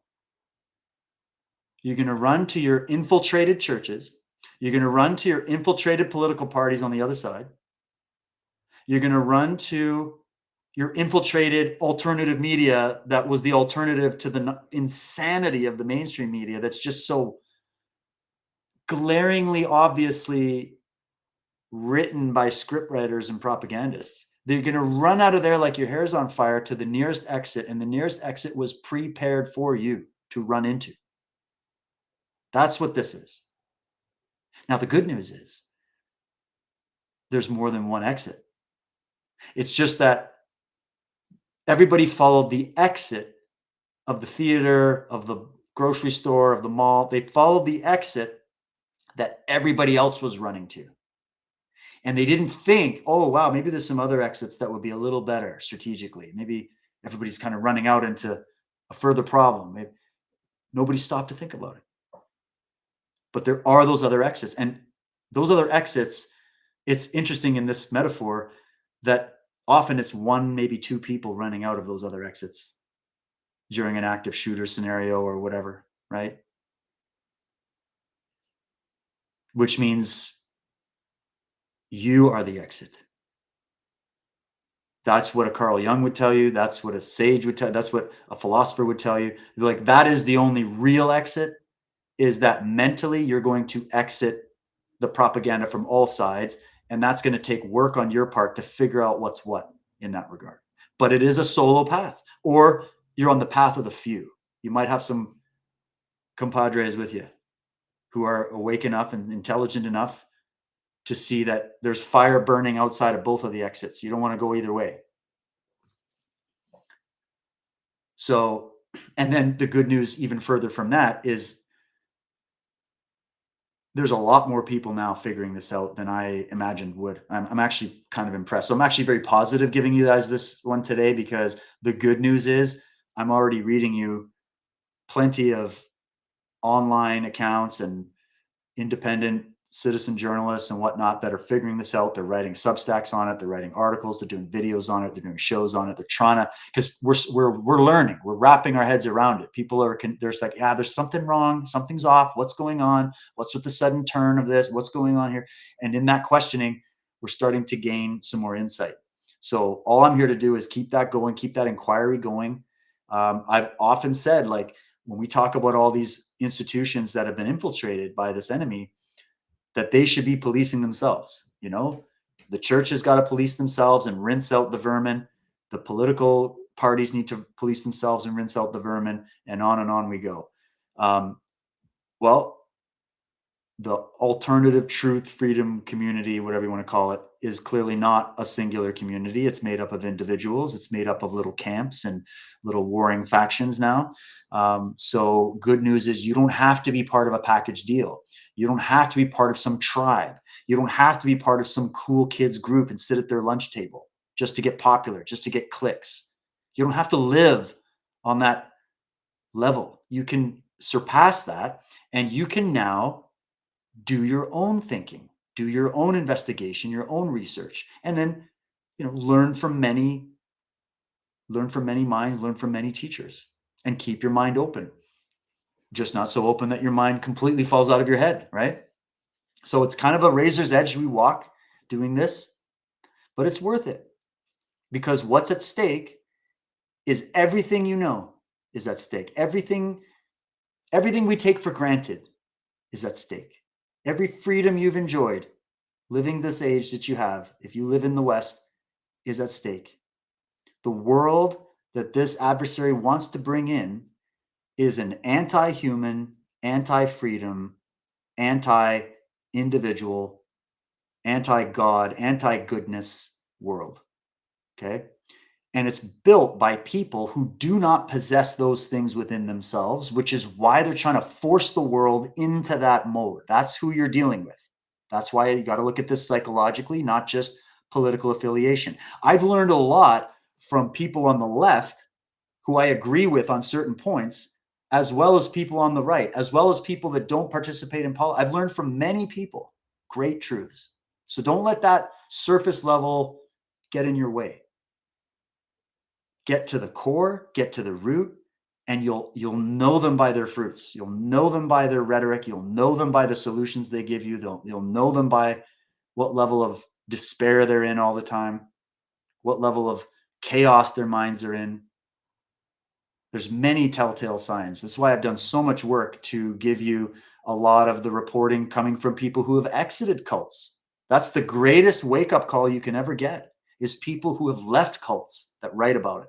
You're going to run to your infiltrated churches. You're going to run to your infiltrated political parties on the other side. You're going to run to your infiltrated alternative media that was the alternative to the insanity of the mainstream media that's just so glaringly, obviously written by scriptwriters and propagandists. They're going to run out of there like your hair's on fire to the nearest exit, and the nearest exit was prepared for you to run into. That's what this is. Now, the good news is there's more than one exit. It's just that everybody followed the exit of the theater, of the grocery store, of the mall. They followed the exit that everybody else was running to. And they didn't think, oh, wow, maybe there's some other exits that would be a little better strategically. Maybe everybody's kind of running out into a further problem. Nobody stopped to think about it. But there are those other exits. And those other exits, it's interesting in this metaphor that often it's one, maybe two people running out of those other exits during an active shooter scenario or whatever, right? Which means you are the exit. That's what a Carl Jung would tell you. That's what a sage would tell you. That's what a philosopher would tell you. Like, that is the only real exit, is that mentally you're going to exit the propaganda from all sides. And that's going to take work on your part to figure out what's what in that regard. But it is a solo path, or you're on the path of the few. You might have some compadres with you who are awake enough and intelligent enough to see that there's fire burning outside of both of the exits. You don't want to go either way. So, and then the good news even further from that is there's a lot more people now figuring this out than I imagined would. I'm actually kind of impressed. So I'm actually very positive giving you guys this one today, because the good news is I'm already reading you plenty of online accounts and independent citizen journalists and whatnot that are figuring this out. They're writing Substacks on it. They're writing articles. They're doing videos on it. They're doing shows on it. They're trying to, because we're learning. We're wrapping our heads around it. People are, they're just like, yeah, there's something wrong. Something's off. What's going on? What's with the sudden turn of this? What's going on here? And in that questioning, we're starting to gain some more insight. So all I'm here to do is keep that going, keep that inquiry going. I've often said, like, when we talk about all these institutions that have been infiltrated by this enemy, that they should be policing themselves. You know, the church has got to police themselves and rinse out the vermin. The political parties need to police themselves and rinse out the vermin, and on we go. Well, the alternative truth, freedom community, whatever you want to call it, is clearly not a singular community. It's made up of individuals. It's made up of little camps and little warring factions now. So good news is you don't have to be part of a package deal. You don't have to be part of some tribe. You don't have to be part of some cool kids group and sit at their lunch table just to get popular, just to get clicks. You don't have to live on that level. You can surpass that, and you can now do your own thinking, do your own investigation, your own research, and then, you know, learn from many minds, learn from many teachers, and keep your mind open. Just not so open that your mind completely falls out of your head, right? So it's kind of a razor's edge we walk doing this, but it's worth it, because what's at stake is everything you know is at stake. Everything we take for granted is at stake. Every freedom you've enjoyed living this age that you have, if you live in the West, is at stake. The world that this adversary wants to bring in is an anti-human, anti-freedom, anti-individual, anti-God, anti-goodness world. Okay? And it's built by people who do not possess those things within themselves, which is why they're trying to force the world into that mode. That's who you're dealing with. That's why you got to look at this psychologically, not just political affiliation. I've learned a lot from people on the left who I agree with on certain points, as well as people on the right, as well as people that don't participate in politics. I've learned from many people great truths. So don't let that surface level get in your way. Get to the core, get to the root, and you'll know them by their fruits. You'll know them by their rhetoric. You'll know them by the solutions they give you. You'll know them by what level of despair they're in all the time, what level of chaos their minds are in. There's many telltale signs. That's why I've done so much work to give you a lot of the reporting coming from people who have exited cults. That's the greatest wake-up call you can ever get, is people who have left cults that write about it.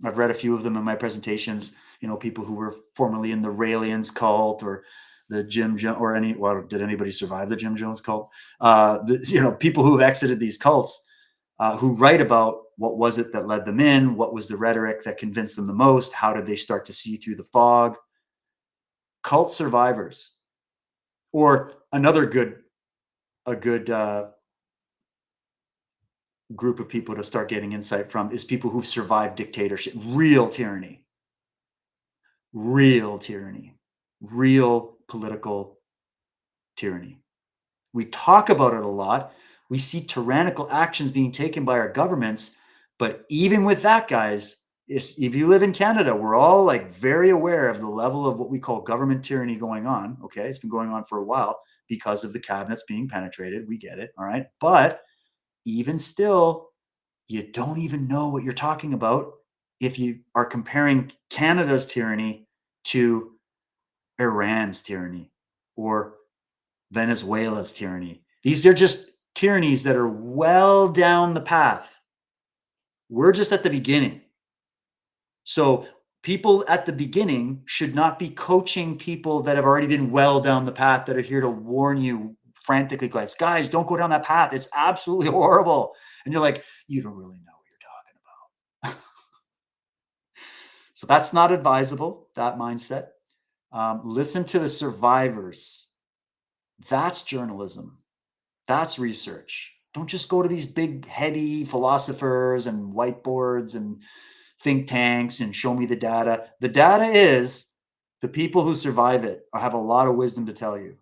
I've read a few of them in my presentations, you know, people who were formerly in the Raelians cult or the Jim Jones, or did anybody survive the Jim Jones cult? People who have exited these cults, who write about what was it that led them in, what was the rhetoric that convinced them the most, how did they start to see through the fog? Cult survivors. Or another good group of people to start getting insight from is people who've survived dictatorship, real tyranny, real political tyranny. We talk about it a lot. We see tyrannical actions being taken by our governments, but even with that, guys, if you live in Canada, we're all like very aware of the level of what we call government tyranny going on. Okay, it's been going on for a while because of the cabinets being penetrated. We get it, all right? But even still, you don't even know what you're talking about if you are comparing Canada's tyranny to Iran's tyranny or Venezuela's tyranny. These are just tyrannies that are well down the path. We're just at the beginning. So people at the beginning should not be coaching people that have already been well down the path, that are here to warn you frantically, guys, don't go down that path. It's absolutely horrible. And you're like, you don't really know what you're talking about. So that's not advisable, that mindset. Listen to the survivors. That's journalism. That's research. Don't just go to these big heady philosophers and whiteboards and think tanks and show me the data. The data is the people who survive it have a lot of wisdom to tell you.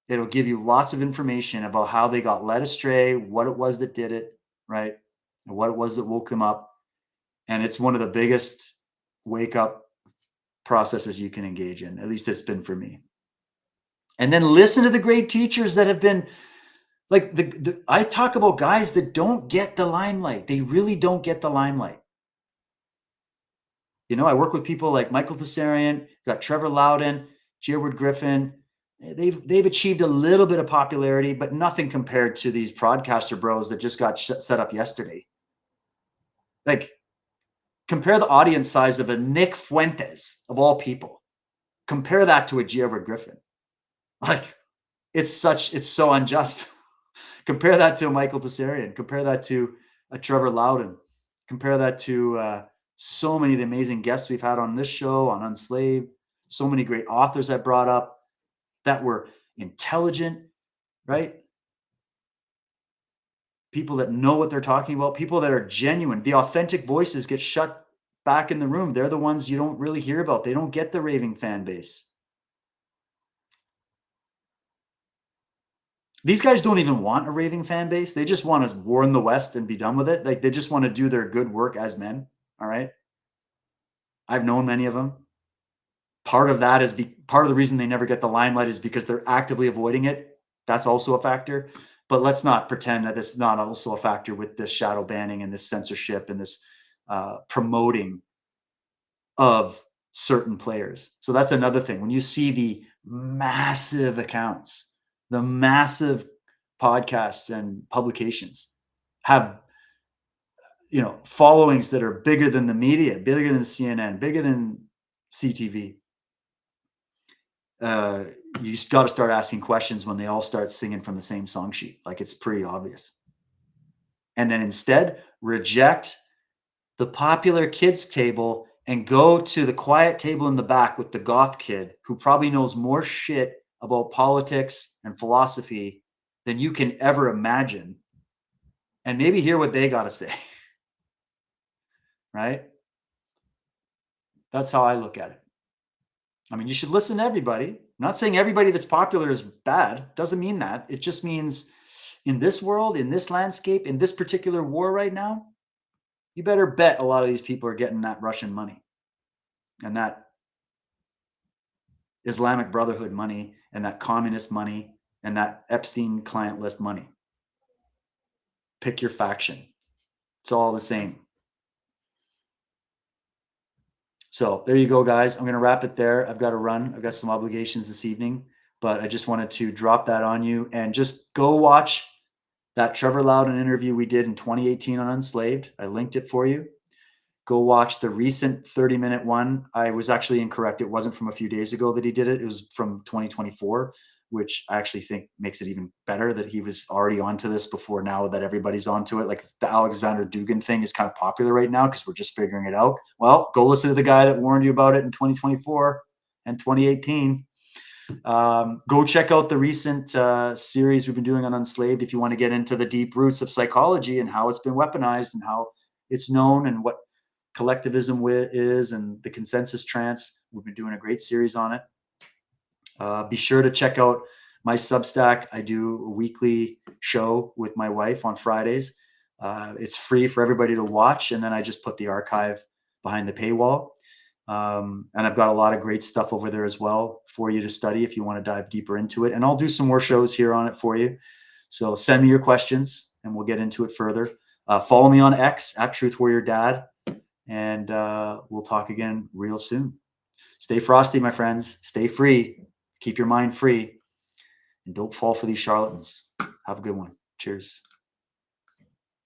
It'll give you lots of information about how they got led astray, what it was that did it, right? And what it was that woke them up. And it's one of the biggest wake up processes you can engage in. At least it's been for me. And then listen to the great teachers that have been like I talk about guys that don't get the limelight. They really don't get the limelight. You know, I work with people like Michael Tessarian, got Trevor Loudon, Edward Griffin. They've achieved a little bit of popularity, but nothing compared to these broadcaster bros that just got set up yesterday. Like, compare the audience size of a Nick Fuentes, of all people. Compare that to a Edward Griffin. Like, it's so unjust. Compare that to a Michael Tessarian. Compare that to a Trevor Loudon. Compare that to so many of the amazing guests we've had on this show, on Unslaved. So many great authors I brought up that were intelligent, right? People that know what they're talking about, people that are genuine. The authentic voices get shut back in the room. They're the ones you don't really hear about. They don't get the raving fan base. These guys don't even want a raving fan base. They just want to warn the West and be done with it. Like, they just want to do their good work as men. All right. I've known many of them. Part of that is part of the reason they never get the limelight is because they're actively avoiding it. That's also a factor. But let's not pretend that it's not also a factor with this shadow banning and this censorship and this promoting of certain players. So that's another thing. When you see the massive accounts, the massive podcasts and publications have, you know, followings that are bigger than the media, bigger than CNN, bigger than CTV. You just got to start asking questions when they all start singing from the same song sheet. Like, it's pretty obvious. And then instead, reject the popular kids table and go to the quiet table in the back with the goth kid who probably knows more shit about politics and philosophy than you can ever imagine, and maybe hear what they got to say. Right? That's how I look at it. I mean, you should listen to everybody. I'm not saying everybody that's popular is bad. Doesn't mean that. It just means in this world, in this landscape, in this particular war right now, you better bet a lot of these people are getting that Russian money and that Islamic Brotherhood money and that communist money and that Epstein client list money. Pick your faction. It's all the same. So there you go, guys. I'm going to wrap it there. I've got to run. I've got some obligations this evening, but I just wanted to drop that on you and just go watch that Trevor Loudon interview we did in 2018 on Unslaved. I linked it for you. Go watch the recent 30-minute one. I was actually incorrect. It wasn't from a few days ago that he did it. It was from 2024, which I actually think makes it even better that he was already onto this before now that everybody's onto it. Like, the Alexander Dugin thing is kind of popular right now because we're just figuring it out. Well, go listen to the guy that warned you about it in 2024 and 2018. Go check out the recent series we've been doing on Unslaved if you want to get into the deep roots of psychology and how it's been weaponized and how it's known and what collectivism is and the consensus trance. We've been doing a great series on it. Be sure to check out my Substack. I do a weekly show with my wife on Fridays. It's free for everybody to watch, and then I just put the archive behind the paywall. And I've got a lot of great stuff over there as well for you to study if you want to dive deeper into it. And I'll do some more shows here on it for you. So send me your questions, and we'll get into it further. Follow me on X at Truth Warrior Dad, and we'll talk again real soon. Stay frosty, my friends. Stay free. Keep your mind free, and don't fall for these charlatans. Have a good one. Cheers.